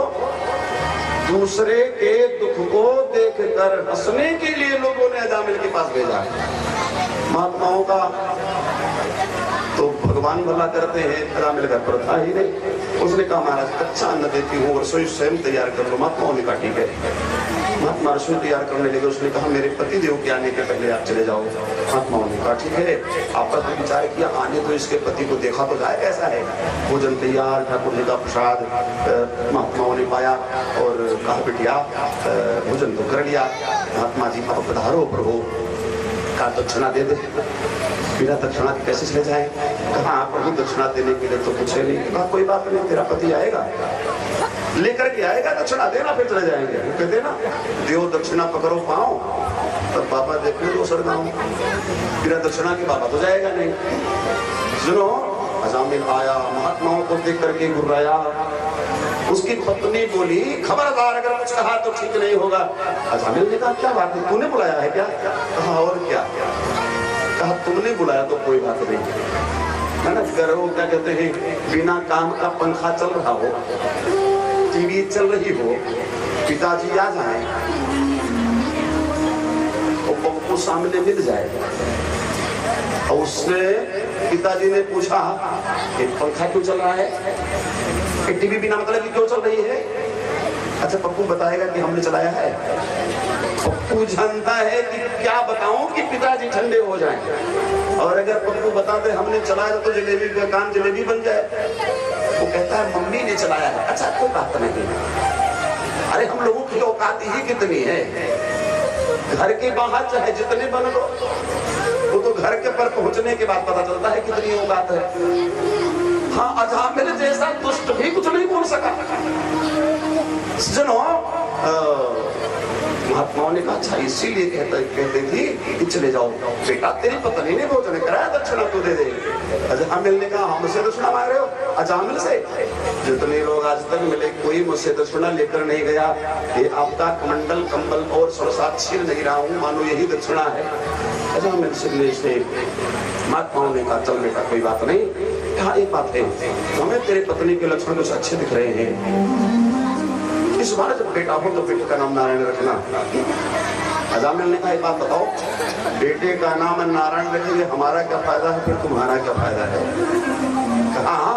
दूसरे के दुख को देखकर हंसने के लिए लोगों ने अजामिल के पास भेजा। महात्माओं का तो भगवान भला करते हैं। अजामिल घर पर था ही नहीं। उसने कहा महाराज कच्चा अन्न देती हूँ, रसोई स्वयं तैयार कर लो। महात्माओं ने कहा ठीक है। महात्मा रसोई तैयार करने लगे। उसने कहा मेरे पति देव के आने के पहले आप चले जाओ। महात्माओं ने कहा ठीक है। आपका तो विचार किया आने तो इसके पति को देखा तो जाए कैसा है। भोजन तैयार, ठाकुर जी का प्रसाद महात्माओं ने पाया और कहा बिटिया भोजन तो कर लिया। महात्मा जी का पधारो प्रभु। कहा दक्षिणा दे दे। बिना दक्षिणा के कैसे चले जाए। कहा प्रभु दक्षिणा देने के लिए तो कुछ है नहीं। कहा कोई बात नहीं, तेरा पति आएगा लेकर के आएगा, दक्षिणा देना फिर चले जाएंगे। कहते ना देव दक्षिणा पकड़ो पाओ तब बाबा देखने दो सरगांव। बिना दक्षिणा के बाबा तो जाएगा नहीं। सुनो अजामिल आया, महात्माओं को देख करके गुर्राया। उसकी पत्नी बोली खबरदार अगर कुछ कहा तो ठीक नहीं होगा। अजामिल ने कहा क्या बात है, तूने बुलाया है क्या। कहा और क्या। कहा तुमने बुलाया तो कोई बात नहीं है ना। करो क्या कहते हैं, बिना काम का पंखा चल रहा हो, टीवी चल रही हो, पिताजी आ जाए और पप्पू सामने मिल जाए और उसने पिताजी ने पूछा कि पंखा क्यों चल रहा है, कि टीवी बिना मतलब की क्यों चल रही है। अच्छा पप्पू बताएगा कि हमने चलाया है। पप्पू जानता है कि क्या बताऊं कि पिताजी ठंडे हो जाएं। और अगर पप्पू बताते हमने चलाया तो जलेबी का काम जलेबी बन जाए। वो कहता है मम्मी ने चलाया है। अच्छा कोई बात नहीं। अरे हम लोगों की औकात ही कितनी है। घर के बाहर चाहे जितने बन लो, वो तो घर के पर पहुंचने के बाद पता चलता है कितनी औकात है। हाँ अजामिल जैसा दुष्ट भी कुछ नहीं बोल सका। सुनो महात्माओं ने कहा अच्छा इसीलिए कहते थी कि चले जाओ बेटा, तेरी पत्नी ने भोजन कराया दक्षिणा तू दे दे। अजामिल ने कहा हमसे दक्षिणा मांग रहे हो। अजामिल से जितने लोग आज तक मिले कोई मुझसे दक्षिणा लेकर नहीं गया। ये आपका कमंडल कंबल और सरसात छीन नहीं रहा हूँ, मानो यही दक्षिणा है। अजामिल से महात्माओं ने कहा चल बेटा कोई बात नहीं। कहा एक बात है, हमें तेरे पत्नी के लक्षण कुछ अच्छे दिख रहे हैं। इस बार जब बेटा हो तो बेटे का नाम नारायण रखना। अजामिल ने कहा एक बात बताओ, बेटे का नाम नारायण रखेंगे हमारा क्या फायदा है, फिर तुम्हारा क्या फायदा है। कहा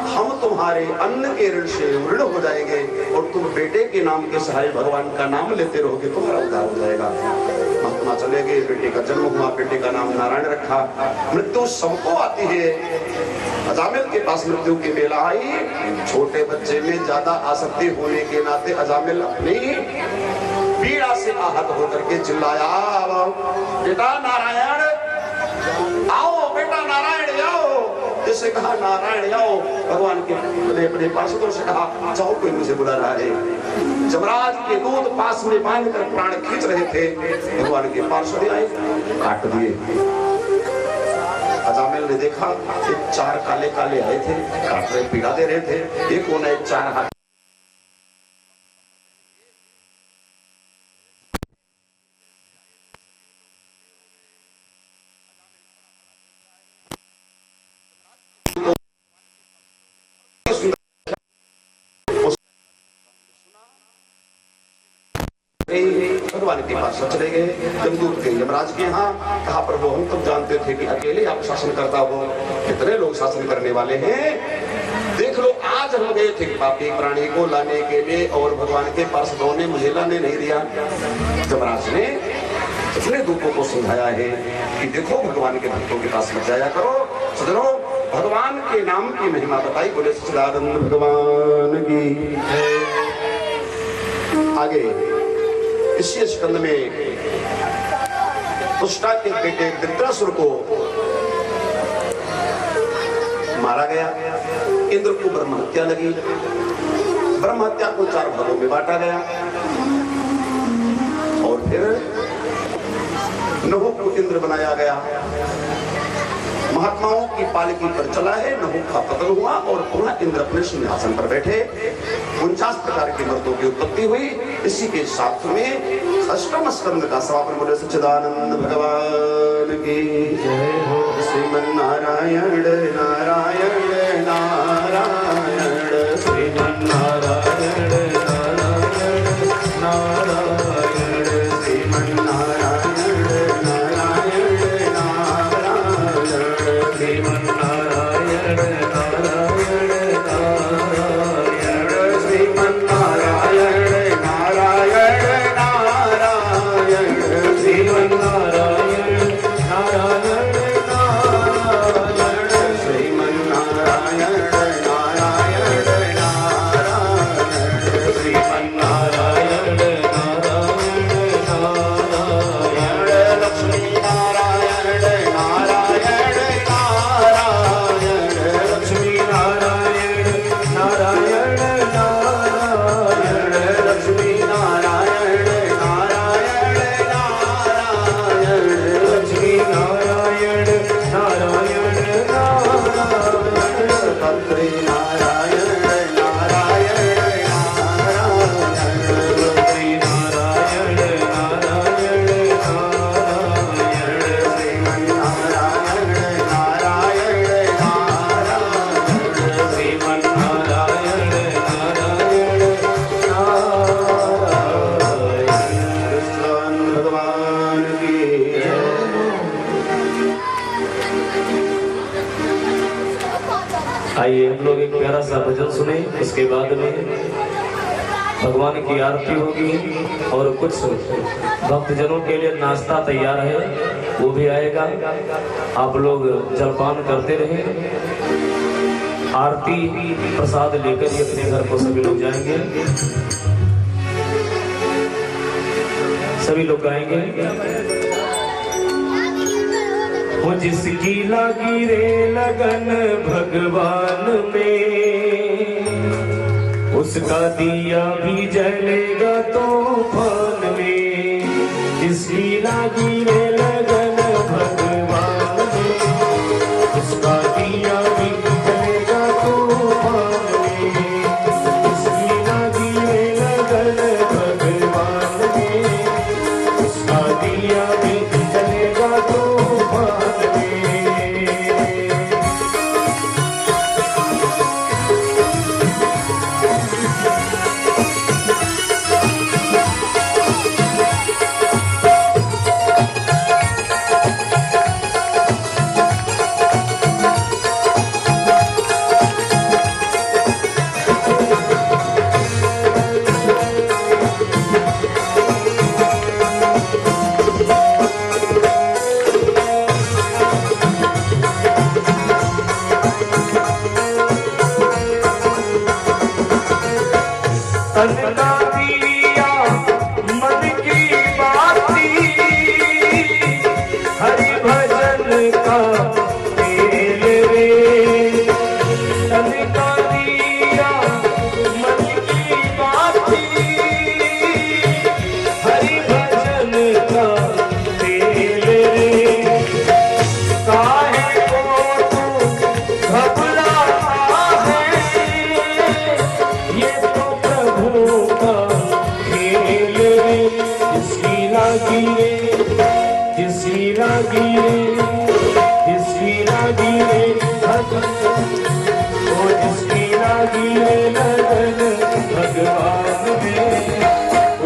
हम तुम्हारे अन्न के ऋण से ऋण हो जाएंगे और तुम बेटे के नाम के सहारे भगवान का नाम लेते रहोगे, तुम्हारा उद्धार हो जाएगा। महात्मा चले गए, बेटे का जन्म हुआ, बेटे का नाम नारायण रखा। मृत्यु सबको आती है। अजामिल के पास मृत्यु की बेला आई। छोटे बच्चे में ज्यादा आसक्ति होने के नाते अजामिल अपनी पीड़ा से आहत होकर के चिल्लाया बेटा नारायण आओ, बेटा नारायण आओ। जैसे कहा नारायण आओ, भगवान के अपने पार्षदों से कहा जाओ कोई मुझे बुला रहा है। जमराज के दूध पास में बांध कर प्राण खींच रहे थे। भगवान के पार्षद आए, काट दिए। अजामिल ने देखा एक चार काले काले आए थे, काट रहे पीड़ा दे रहे थे। एक कोना एक चार हाथ भगवान के पास चले गए। जमदूत गए यमराज के यहाँ, कहा प्रभु हम तब जानते थे कि अकेले आप शासन करता हो, कितने लोग शासन करने वाले हैं। देख लो आज हम गए थे पापी प्राणी को लाने के लिए और भगवान के पार्षदों ने मुझे लाने नहीं दिया। यमराज ने इतने दूतों को समझाया है कि देखो भगवान के भक्तों के पास मत जाया करो। सजनो भगवान के नाम की महिमा बताई। बोले सच्चिदानंद भगवान की। आगे इसी स्कंद में तुष्टा के बेटे वृत्रासुर को मारा गया। इंद्र को ब्रह्म हत्या लगी। ब्रह्म हत्या को 4 भागों में बांटा गया और फिर नहुष को इंद्र बनाया गया। महात्माओं की पालकी पर चला है। नहुष का पतन हुआ और पुनः इंद्र अपने सिंहासन पर बैठे। 49 प्रकार के मर्दों की उत्पत्ति हुई। इसी के साथ में अष्टम स्कंद का समापन। बोले सच्चिदानंद भगवान की जय हो। श्रीमन्नारायण नारायण नारायण श्रीमन्नारायण नारायण नारायण श्रीमन्नारायण नारायण नारायण श्रीमन्नारायण प्यारा सा भजन सुने, उसके बाद में भगवान की आरती होगी और कुछ भक्तजनों के लिए नाश्ता तैयार है, वो भी आएगा। आप लोग जलपान करते रहे, आरती प्रसाद लेकर ही अपने घर को सभी लोग जाएंगे। सभी लोग गाएंगे। वो जिसकी लगी रे लगन भगवान में, उसका दिया भी जलेगा तूफान में। जिसकी लगी रे लगन भगवान में, उसका दिया भी जलेगा तूफान में। जिसकी लगी रे लगन भगवान में, उसका दिया भी जलेगा तूफान।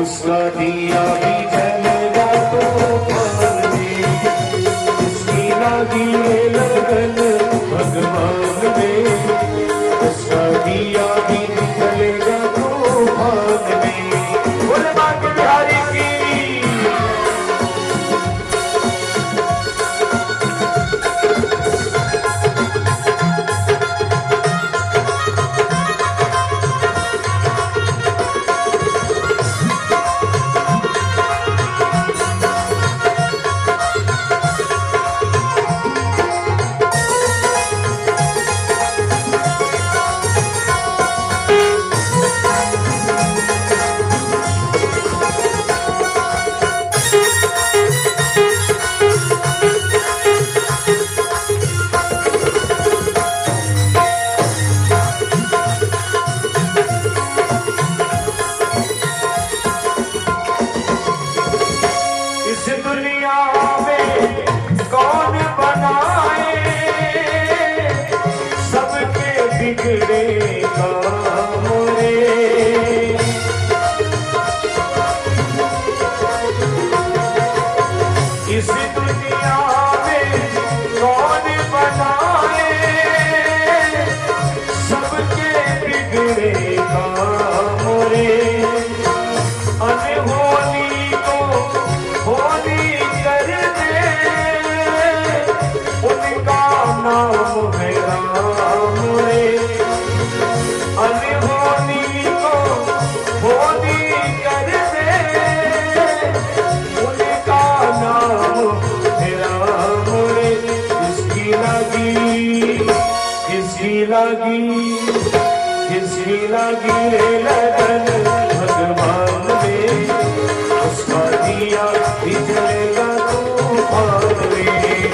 उसका दिया भी जलेगा तूफान में। जिसकी लगी है लगन भगवान में, उसका दिया भी जलेगा तूफान में। बोले बांके बिहारी की। जिसकी लगी रे लगन भगवान में, उसका दिया भी जलेगा तूफान में।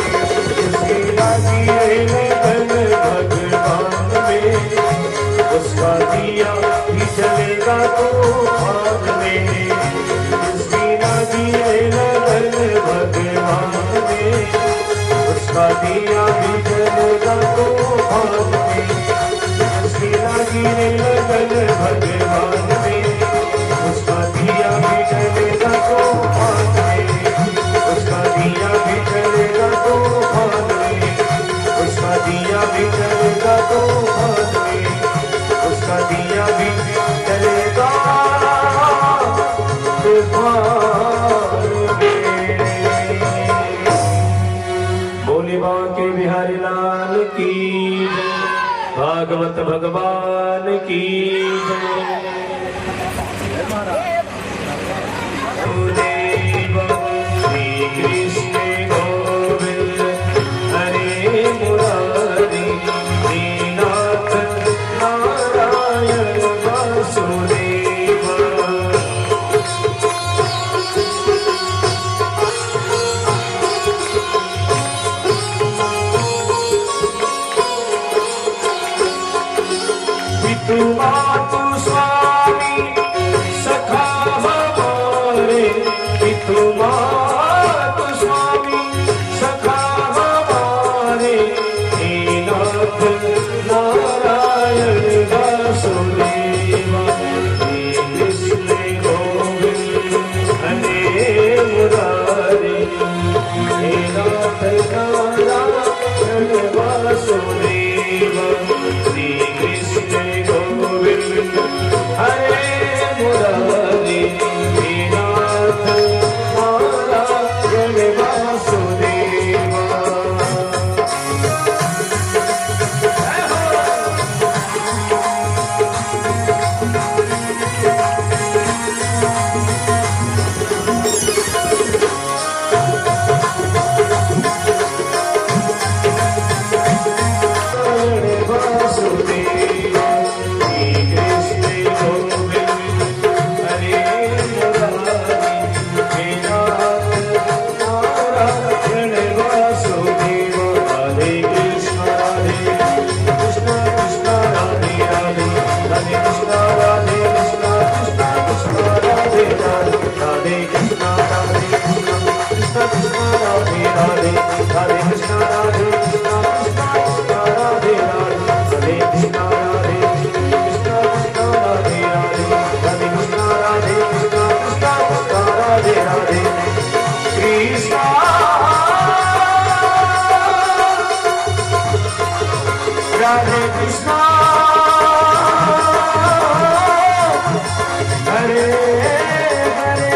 जिसकी लगी रे लगन भगवान में, उसका दिया भी जलेगा तूफान में। जिसकी लगी रे लगन भगवान में, उसका दिया भी जलेगा तूफान में। लगन द्वार में। बोले बांके बिहारी लाल की जय, भागवत भगवान की जय। श्री कृष्ण गोविंद हरे मुरारी, श्रीनाथ नारायण वासुदेव। पितु मातु स्वामी सखा हमारे, पितु मातु स्वामी सखा हमारे, हे नाथ नारायण वासुदेव। हे कृष्ण गोविंद हरे मुरारी, हे नाथ नारायण वासुदेव। श्री कृष्ण गोविंद हरे मुरारी, हे नाथ नारायण वासुदेव। राधे कृष्णा हरे हरे।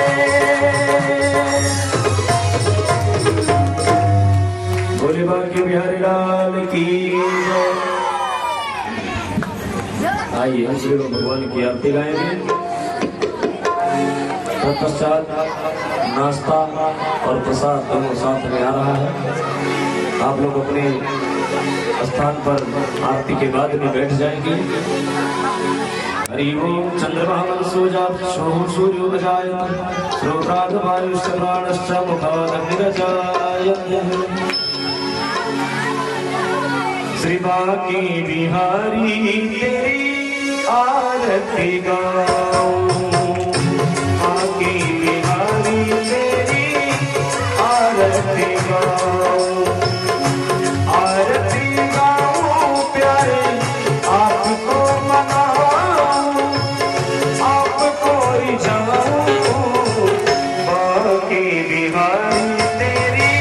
बोले बांके बिहारी लाल की जय। आइए हम श्री भगवान की आरती गाएंगे। तत्पश्चात नाश्ता और प्रसाद दोनों साथ में आ रहा है। आप लोग अपने स्थान पर आरती के बाद में बैठ जाएंगे। हरि ओम चंद्रमा मनसोजात शोः सूर्योदयात् श्रोत्रात् वायुश्च प्राणश्च मुखात् अग्निरजायत्। श्री बांके बिहारी तेरी आरती गाऊं, बांके बिहारी तेरी आरती गाऊं, आरती गाऊं प्यारे आपको मनाऊं, आपको रिझाऊं, बांके बिहारी तेरी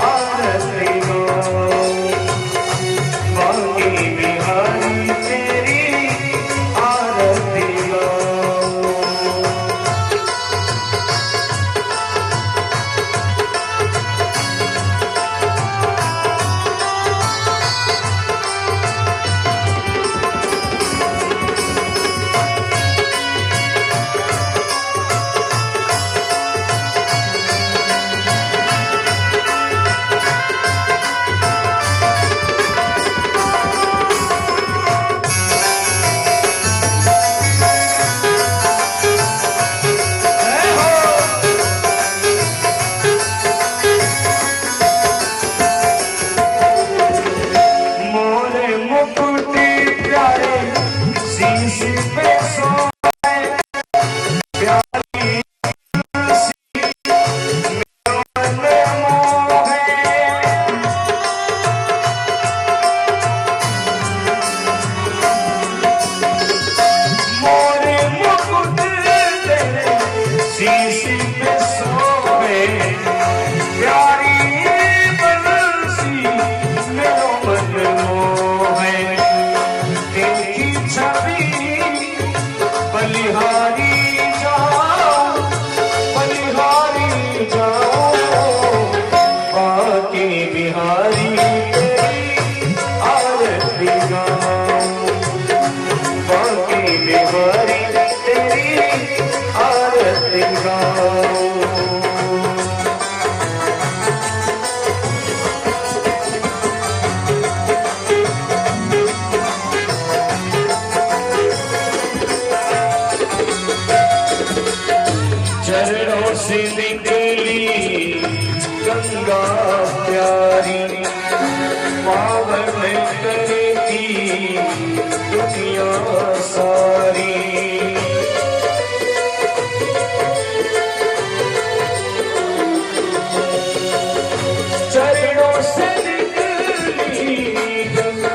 आरती गाऊं, बांके बिहारी तेरी आरती गाऊं। चरणों से निकली गंगा प्यारी पावन करेगी दुनिया सारी। चरणों से निकली गंगा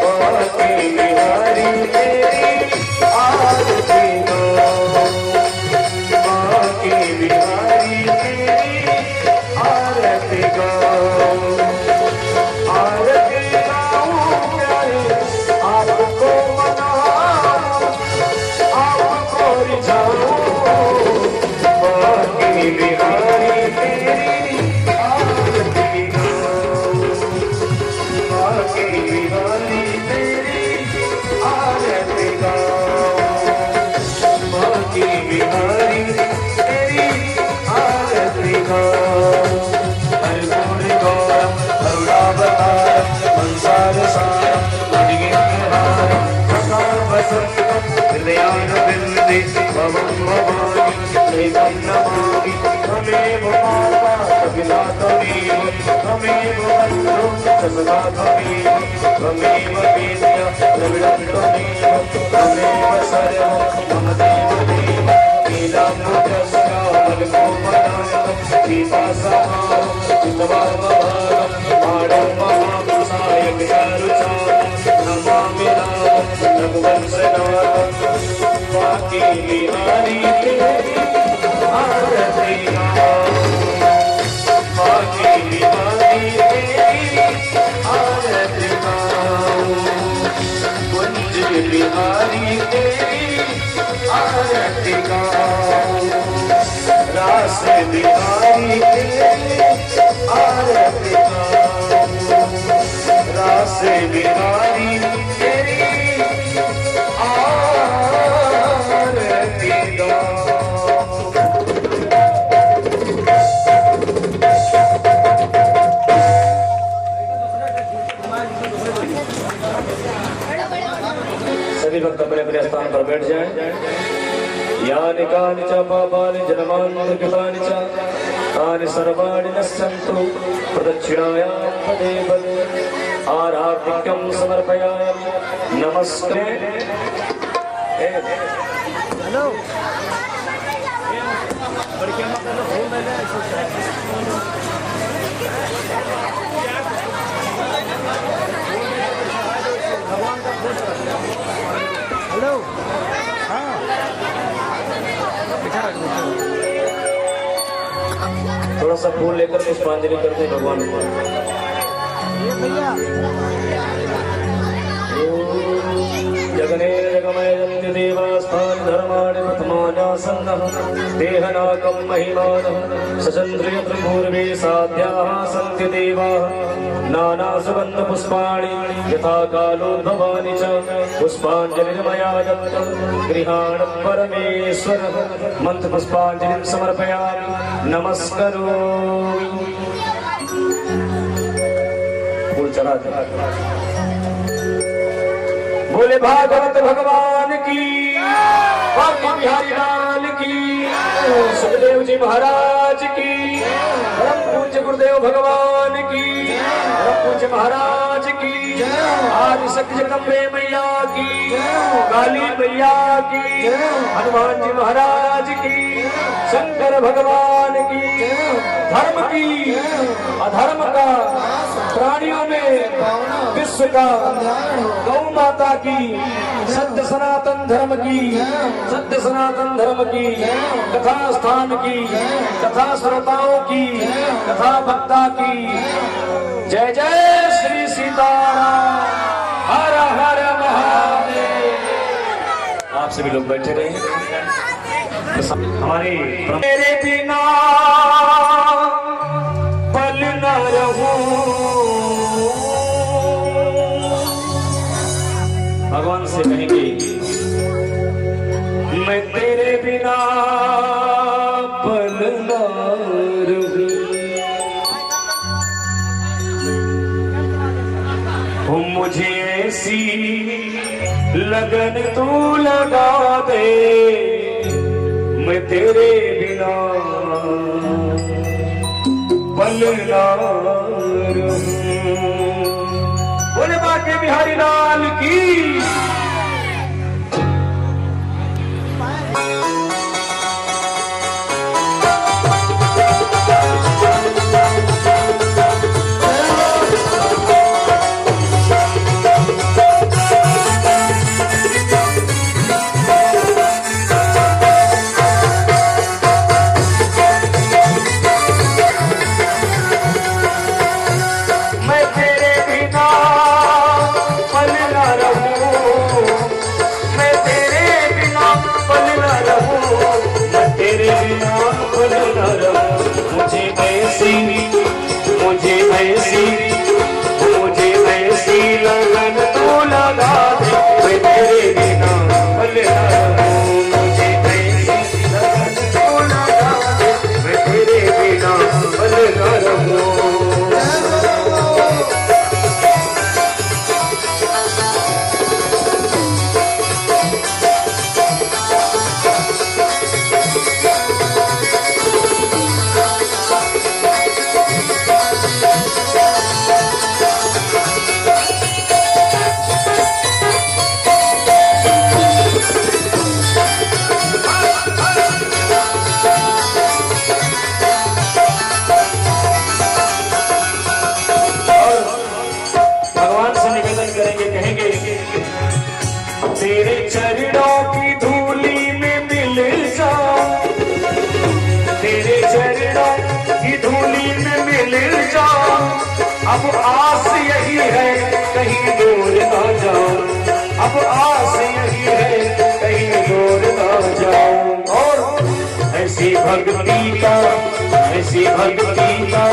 बाकी बिहारी तेरी आरती बिहारी तेरी आरती गाऊं, आरती गाऊं प्यारे आपको मनाऊं, आपको रिझाऊं, बाकी बिहारी तेरी आरती गाऊं, बाकी बिहारी तेरी आरती गाऊं, बाकी बिहारी बाकी बिहारी तेरी आरती गाऊं, बाकी बिहारी तेरी आरती गाऊं, कुंज बिहारी तेरी आरती गाऊं, रास बिहारी तेरी आरती गाऊं, रास बिहारी तेरी आरती गाऊं। सभी भक्त अपने अपने स्थान पर बैठ जाएं। यानि कानि च पापानि जन्मान्ति कृतानि च तानि सर्वाणि नश्यन्तु प्रदक्षिणायां पदे पदे आराधिक्यं समर्पयामि नमस्ते। हेलो हेलो हाँ थोड़ा सा फूल लेकर पुष्पांजलि करते हैं भगवान को। जगने जगमय जन्ति देवास्थान धर्माणि प्रथमान्यासन्नः देहनाकं महिमानः सचन्द्रिय त्रिभुर्वे साध्याः सन्ति देवाः नानासुगन्धपुष्पाणि यथा कालोद्भवानि च पुष्पाञ्जलिर्मया दत्तं गृहाणं परमेश्वरः मन्त्रपुष्पाञ्जलिं समर्पयामि नमस्करोमि। फूल चढ़ा बोले भागवत भगवान की, बाकी बिहारी लाल की, सुखदेव जी महाराज की, परम पूज्य गुरुदेव भगवान की, परम पूज्य महाराज की, आदि शक्ति जगदम्बे मैया की, काली मैया की, हनुमान जी महाराज की, शंकर भगवान की, धर्म की अधर्म का प्राणियों में विश्व का गौ माता की सत्य सनातन धर्म की, सत्य सनातन धर्म की कथा स्थान की, कथा श्रोताओं की, कथा भक्ता की। जय जय श्री सीताराम, हर हर महादेव। आप सभी लोग बैठे रहे। हमारी मेरे बिना पल न रहूं, भगवान से कहेंगे मैं तेरे बिना लगन तू लगा दे मैं तेरे बिना पल ना रहूं। बोले बाके बिहारी लाल की। मुझे ऐसी लगन तू लगा दे मैं तेरे बिना पल ना रहूं। मुझे ऐसी लगन तू लगा दे मैं तेरे बिना पल ना रहूं। तेरे चरणों की धूली में मिल जाऊं, तेरे चरणों की धूली में मिल जाऊं। अब आस यही है कहीं दूर ना जाऊं, अब आस यही है कहीं दूर ना जाऊं। और ऐसी भक्ति का ऐसी भक्ति का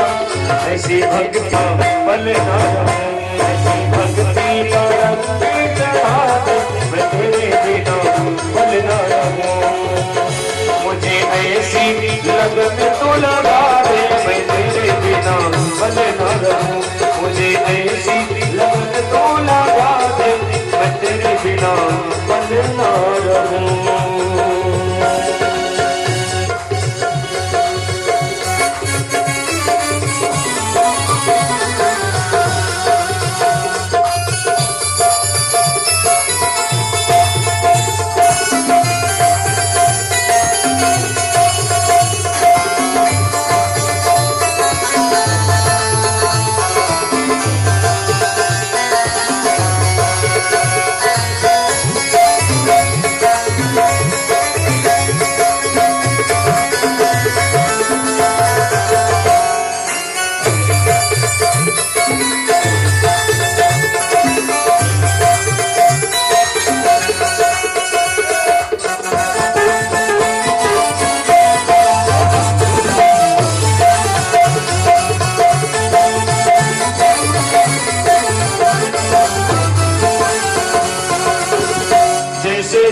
ऐसी भक्ति का पल ना जाऊं, ऐसी भक्ति का मैं तेरे बिना पल ना रहूं। मुझे ऐसी लगन तू लगा दे मैं तेरे बिना पल ना रहूं। मुझे ऐसी लगन तू लगा दे मैं तेरे बिना पल ना रहूं।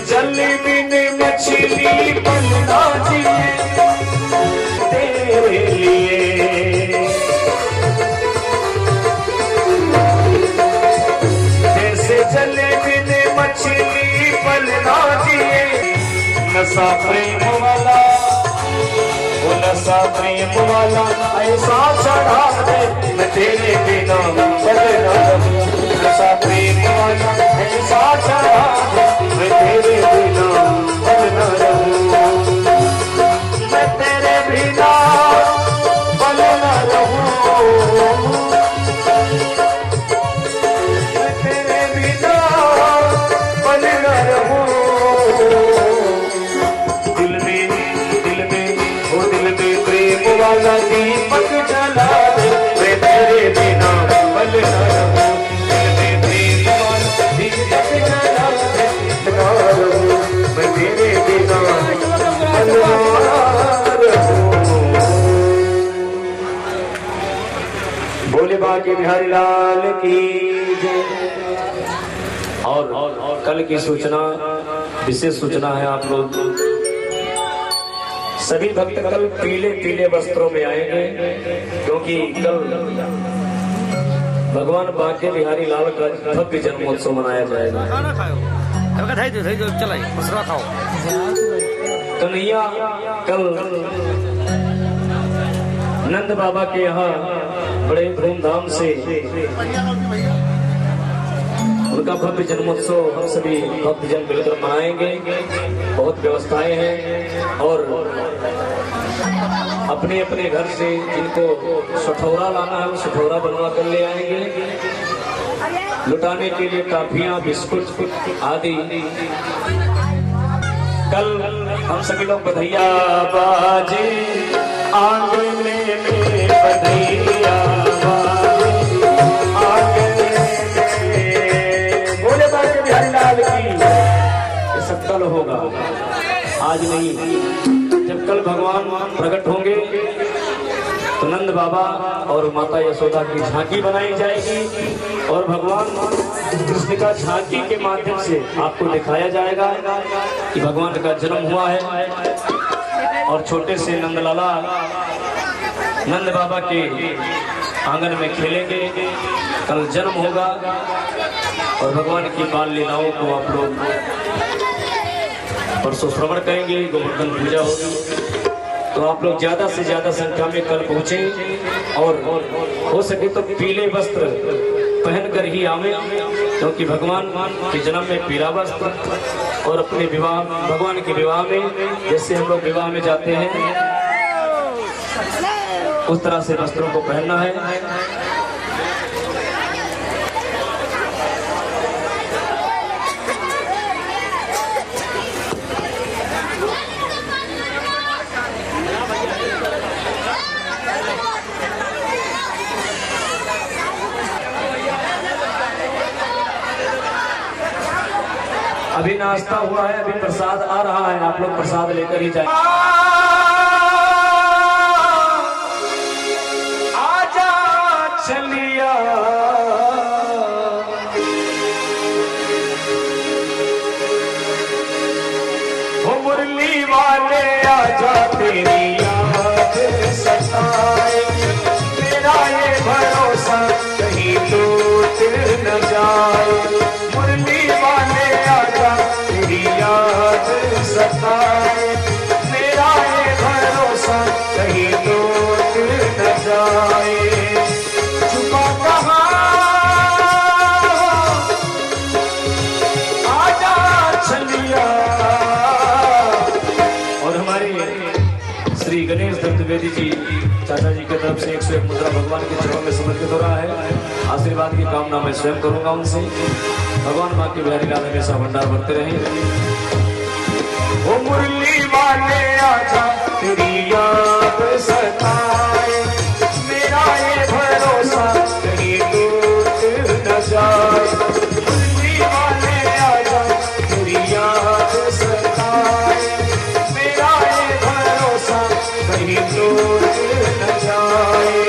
जल बिन मछली पलना जिए तेरे लिए, जैसे जल बिन मछली पलना जिए। नशा प्रेम वाला वो नशा प्रेम वाला ऐसा चढ़ा दे मैं तेरे बिना पल ना रहूं। नशा प्रेम वाला ऐसा चढ़ा दे मैं तेरे बिना पल ना रहूं। मैं तेरे बिना पल ना रहूं। मैं तेरे बिना पल ना रहूं। दिल में वो दिल में प्रेम वाला दीपक जला दे मैं तेरे बिना पल ना रहूं। बोले बाके बिहारी लाल की जय। और कल की सूचना, विशेष सूचना है, आप लोग सभी भक्त कल पीले पीले वस्त्रों में आएंगे, क्योंकि कल भगवान बाके बिहारी लाल का भव्य जन्मोत्सव मनाया जाएगा। चला मसरा खाओ। कन्हैया कल नंद बाबा के यहाँ बड़े धूमधाम से उनका भव्य जन्मोत्सव हम सभी भक्तजन मिलकर मनाएंगे। बहुत व्यवस्थाएं हैं और अपने अपने घर से जिनको सठौरा लाना है वो सठौरा बनवा कर ले आएंगे। लुटाने के लिए काफियां बिस्कुट आदि। कल हम सभी लोग बधैया बाजे आंगन में बधैया बाजे आंगन में बोले बाजे बिहारी लाल की। ये सब कल होगा, आज नहीं। जब कल भगवान प्रकट होंगे तो नंद बाबा और माता यशोदा की झांकी बनाई जाएगी और भगवान कृष्ण का झांकी के माध्यम से आपको दिखाया जाएगा कि भगवान का जन्म हुआ है। और छोटे से नंदलाला नंद बाबा के आंगन में खेलेंगे। कल जन्म होगा और भगवान की बाल लीलाओं को आप लोग परसों श्रवण करेंगे। गोवर्धन पूजा होगी तो आप लोग ज्यादा से ज्यादा संख्या में कल पहुंचे और हो सके तो पीले वस्त्र पहनकर ही आवे, क्योंकि भगवान के जन्म में पीला वस्त्र और अपने विवाह भगवान के विवाह में जैसे हम लोग विवाह में जाते हैं उस तरह से वस्त्रों को पहनना है। अभी नाश्ता हुआ है, अभी प्रसाद आ रहा है, आप लोग प्रसाद लेकर ही जाए। आजा चलिया वो मुरली वाले आजा तेरी याद सताए, मेरा ये भरोसा कहीं टूट न जाए। मुरली वाले याद सताए, मेरा ये भरोसा कहीं टूट न जाए। छुपा कहाँ आजा चलिया। और हमारे श्री गणेश दत्त द्विवेदी जी चाचा जी की तरफ से 101 मुद्रा भगवान के चरणों में समर्पित हो रहा है। आशीर्वाद की कामना मैं स्वयं करूंगा उनसे। भगवान माँ की बिहारी लाल हमेशा भंडार भरते रहे। वो मुरली वाले आजा तेरी याद सताए, मेरा ये भरोसा कहीं टूट न जाए। मुरली वाले आजा तेरी याद सताए, मेरा ये भरोसा कहीं टूट न जाए।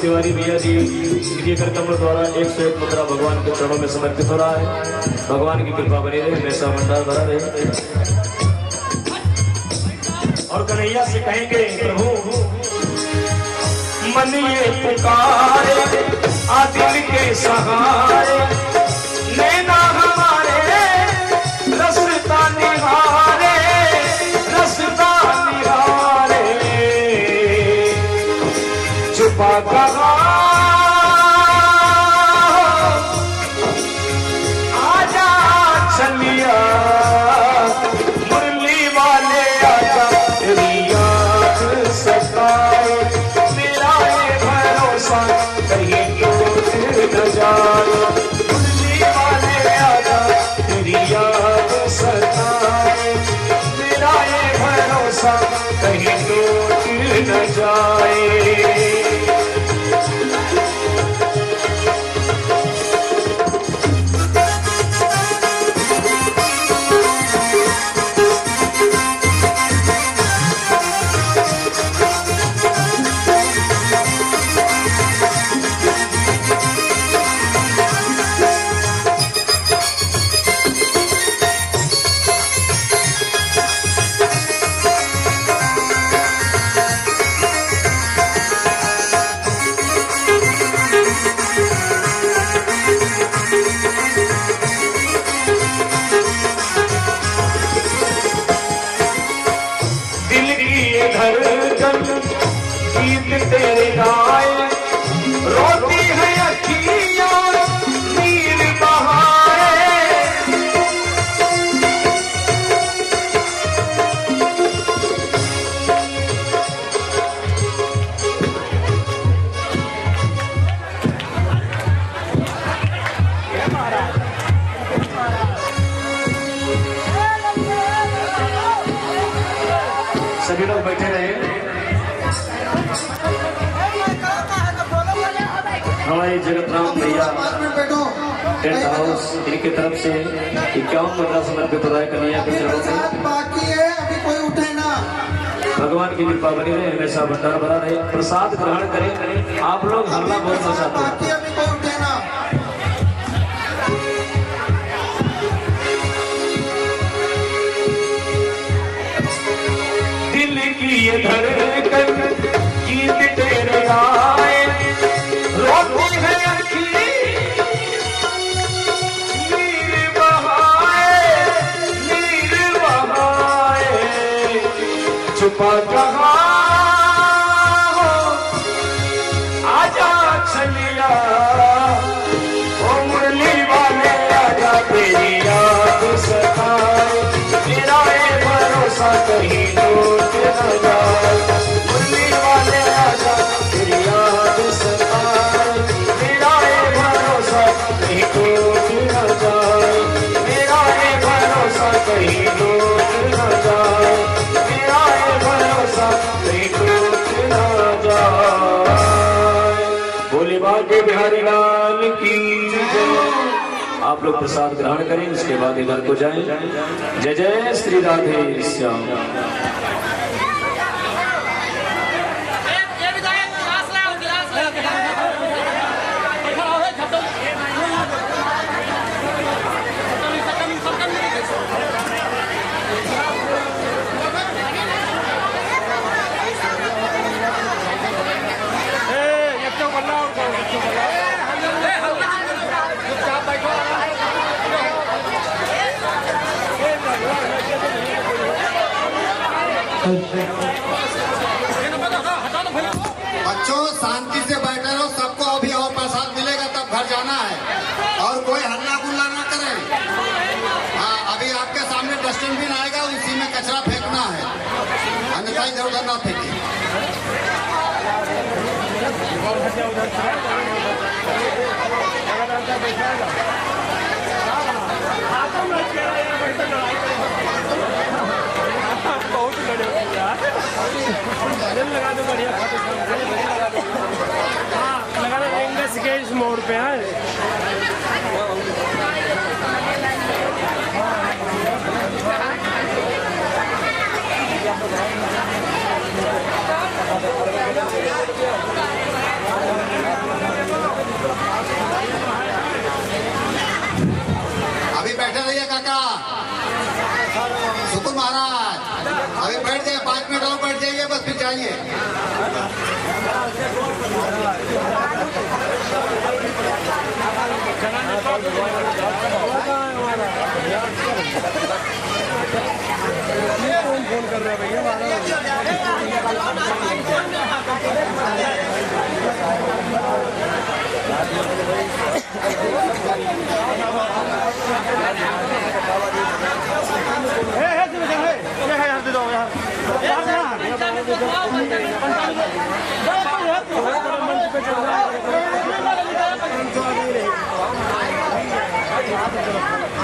तिवारी भैया जी इनके कर्तव्य द्वारा 101 मुद्रा भगवान के चरणों में समर्पित हो रहा है। भगवान की कृपा बनी रहे, हमेशा भंडार भरा रहे। और कन्हैया से कहेंगे प्रभु मन ये पुकारे आदिल के सहारे, नैना हमारे रसता निहारे, रसता निहारे। छुपा कहाँ आजा चलिया, मुरली वाले आजा तेरी याद सताए, मेरा ये भरोसा कहीं टूट न जाए। मुरली वाले आजा तेरी याद सताए, मेरा ये भरोसा कहीं टूट न जाए। सभी लोग बैठे रहे। हमारे जगत राम भैया टेंट हाउस इनकी तरफ से 51 मुद्रा समर्पित हो रहा है कन्हैया के चरणों से। बाकी है, अभी कोई उठे ना। भगवान की कृपा बनी रहे, हमेशा भंडार भरा रहे, प्रसाद ग्रहण करें। आप लोग हल्ला बहुत मचाते बाकी हैं। अभी कोई उठे ना। दिल की ये धड़कन गीत तेरे आए, रोती है अखी नीर बहाए, छुपा कहाँ हो आजा छलिया, ओ मुरली वाले आजा तेरी याद सताए, मेरा ये भरोसा कहीं टूट न जाए, मुरली वाले आजा तेरी याद सताए, मेरा ये भरोसा कहीं टूट न जाए, मेरा ये भरोसा कहीं टूट न जाए, मेरा ये भरोसा कहीं टूट न जाए। बोले बाके बिहारी लाल की जय। आप लोग प्रसाद ग्रहण करें, उसके बाद इधर को जाएं। जय जय श्री राधे श्याम। बच्चों शांति से बैठे रहो, सबको अभी और प्रसाद मिलेगा तब घर जाना है, और कोई हल्ला गुल्ला ना करे। हाँ, अभी आपके सामने डस्टबिन आएगा, उसी में कचरा फेंकना है, अन्यथा इधर उधर ना फेंकिए। लगा दो बढ़िया, लगा दो इंग्लिश के इस मोड़ पे है। अभी बैठे रहिए काका सुकुल महाराज, अभी बैठ जाइए, 5 मिनट और बैठ जाइए, बस फिर जाइए। फोन कर रहे भैया।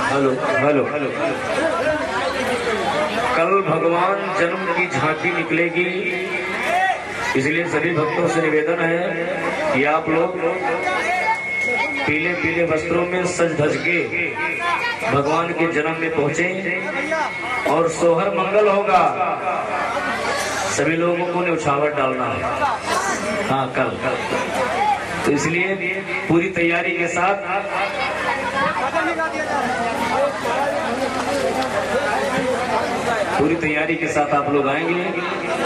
Hello hello hello. कल भगवान जन्म की झांकी निकलेगी, इसलिए सभी भक्तों से निवेदन है कि आप लोग पीले पीले वस्त्रों में सज धज के भगवान के जन्म में पहुंचे और सोहर मंगल होगा। सभी लोगों को न्यौछावर डालना है। हाँ कल, तो इसलिए पूरी तैयारी के साथ आप लोग आएंगे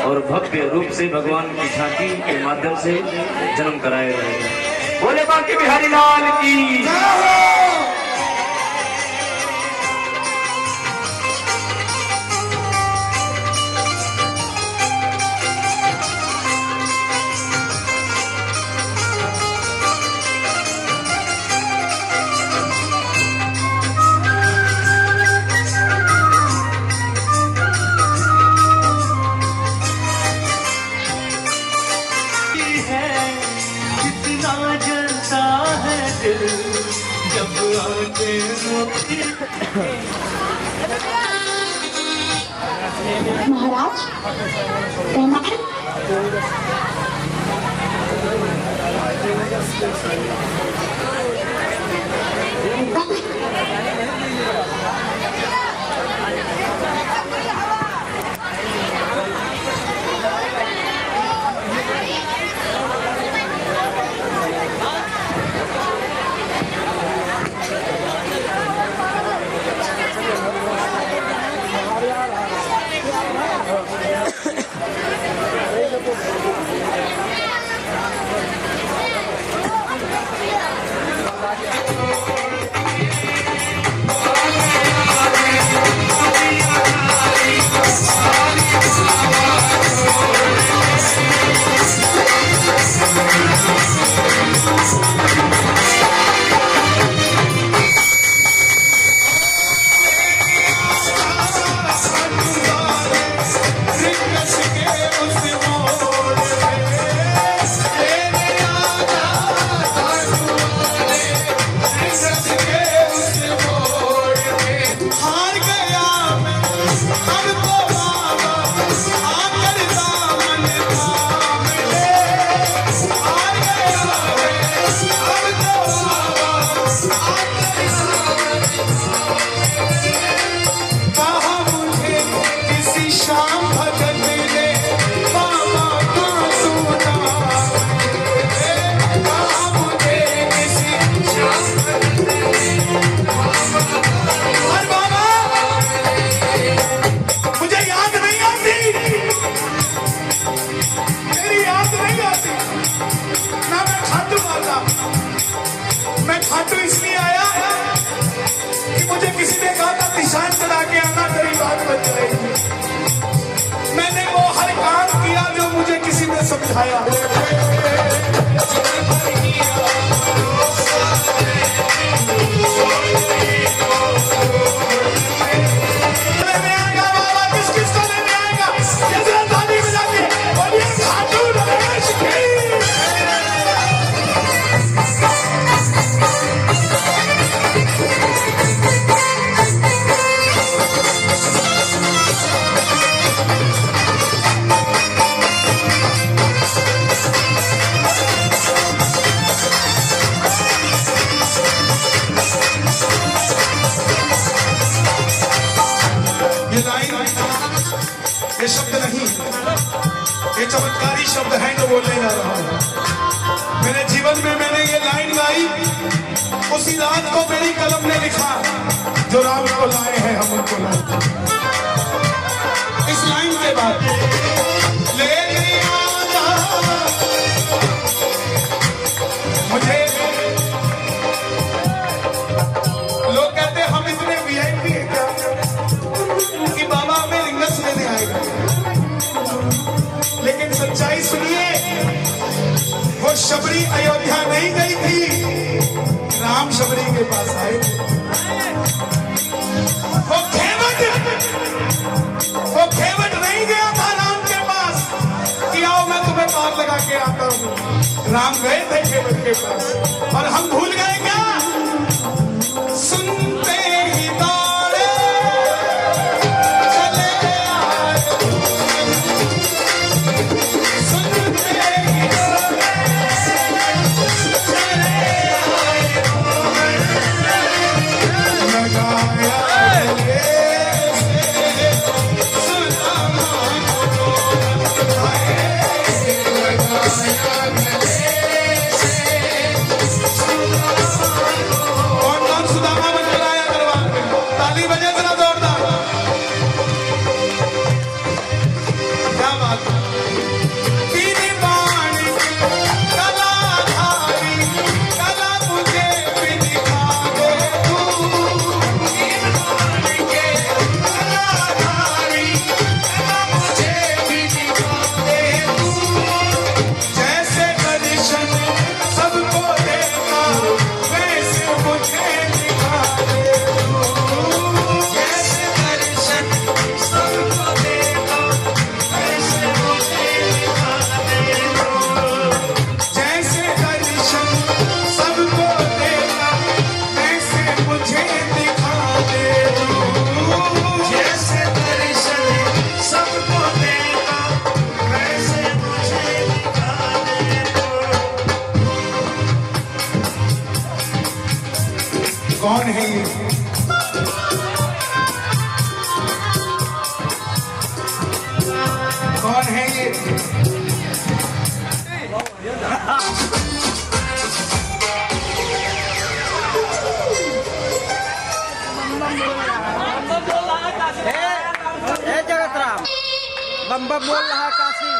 और भव्य रूप से भगवान की झांकी के माध्यम से जन्म कराया जाएगा। बोले बाके बिहारी लाल की। जब महाराज कहना है मैंने वो हर काम किया जो मुझे किसी ने समझाया। ये शब्द नहीं, ये चमत्कारी शब्द है जो बोलने जा रहा हूं। मेरे जीवन में मैंने ये लाइन गाई उसी रात को मेरी कलम ने लिखा, जो राम को लाए हैं हम उनको लाए। इस लाइन के बाद ले लिया मुझे, लोग कहते हम इतने वीआईपी हैं क्या कि बाबा हमें रिंगस लेने आएगा, लेकिन सच्चाई सुनिए, वो शबरी अयोध्या नहीं गई थी, राम शबरी के पास आए। वो खेवट नहीं गया था राम के पास कि आओ मैं तुम्हें पार लगा के आता हूं। राम गए थे खेवट के पास और हम भूल गए क्या? सुनते ही दौड़े चले आए, सुनते ही दौड़े चले आए, लगाया गले से बम बम बोल रहा है काशी।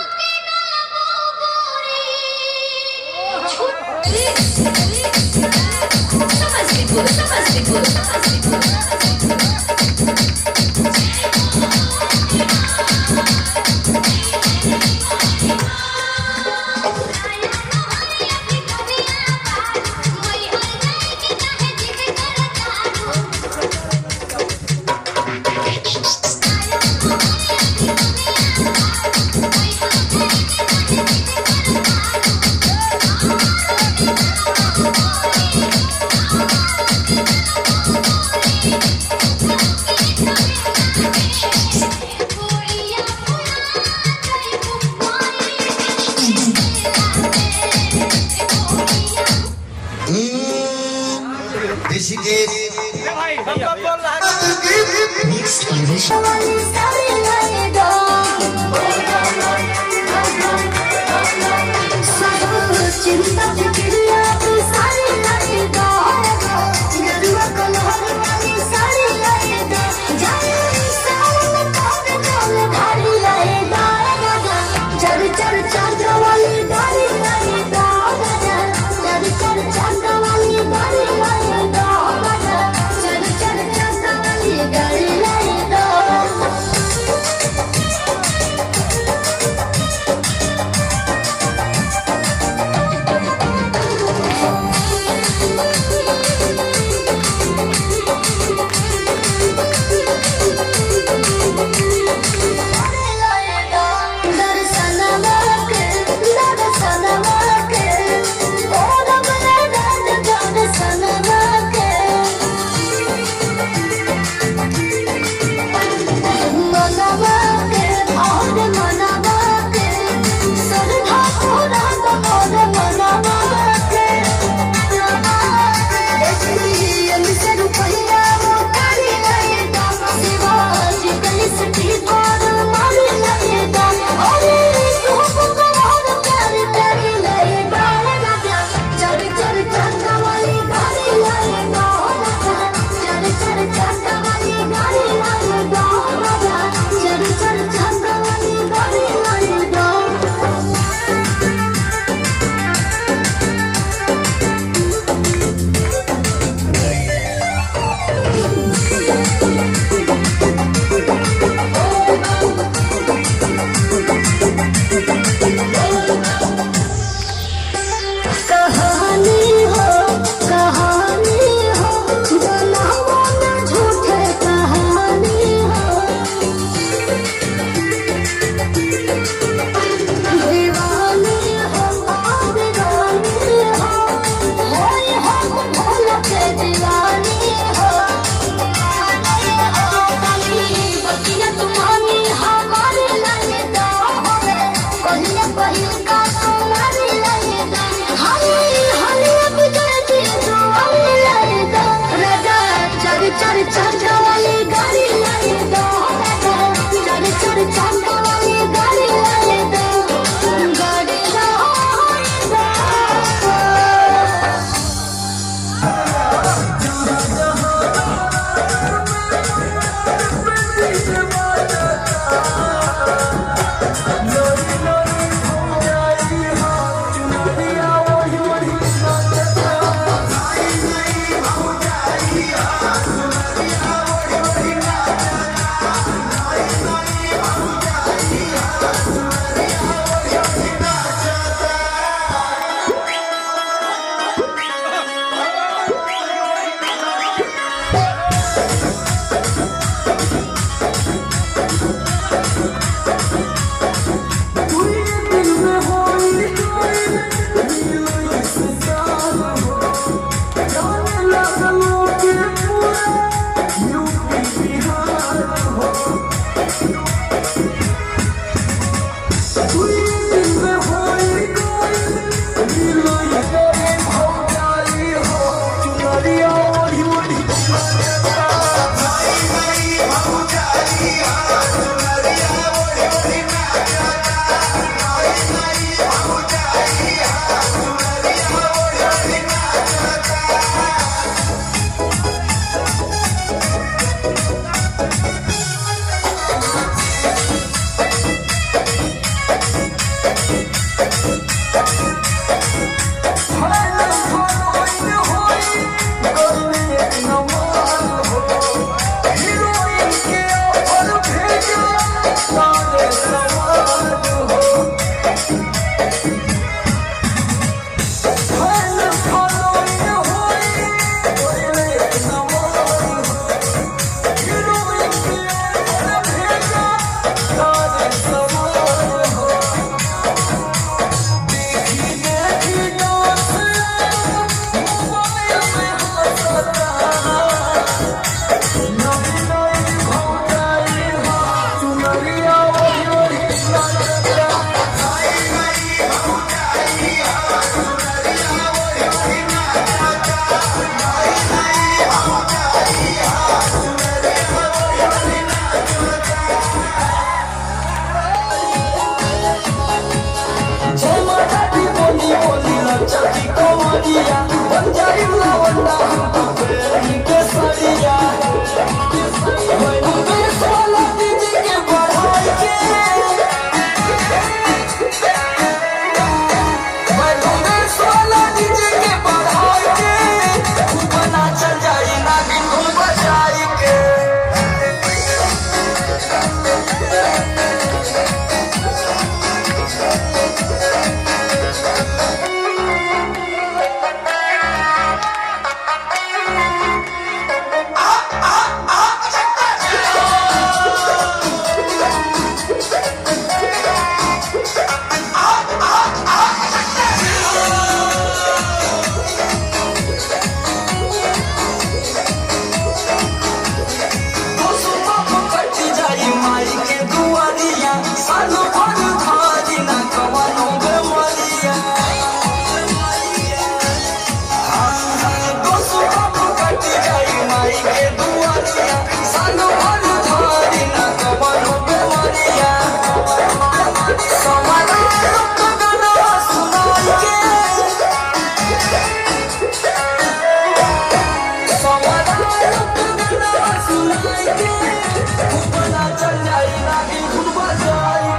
ऊपर चल जाई लागी खुद बजाई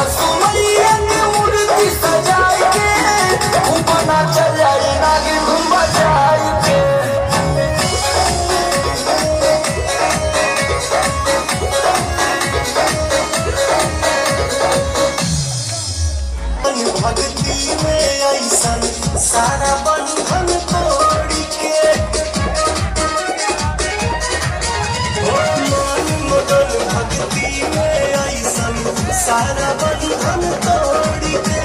असुमरिया ने मूर्ति सजाई के ऊपर चल जाई लागी खुद बजाई के भक्ति में ऐसन सारा बंधन तोड़ के मदन भक्ति में ऐसन सारा बंधन तोड़ के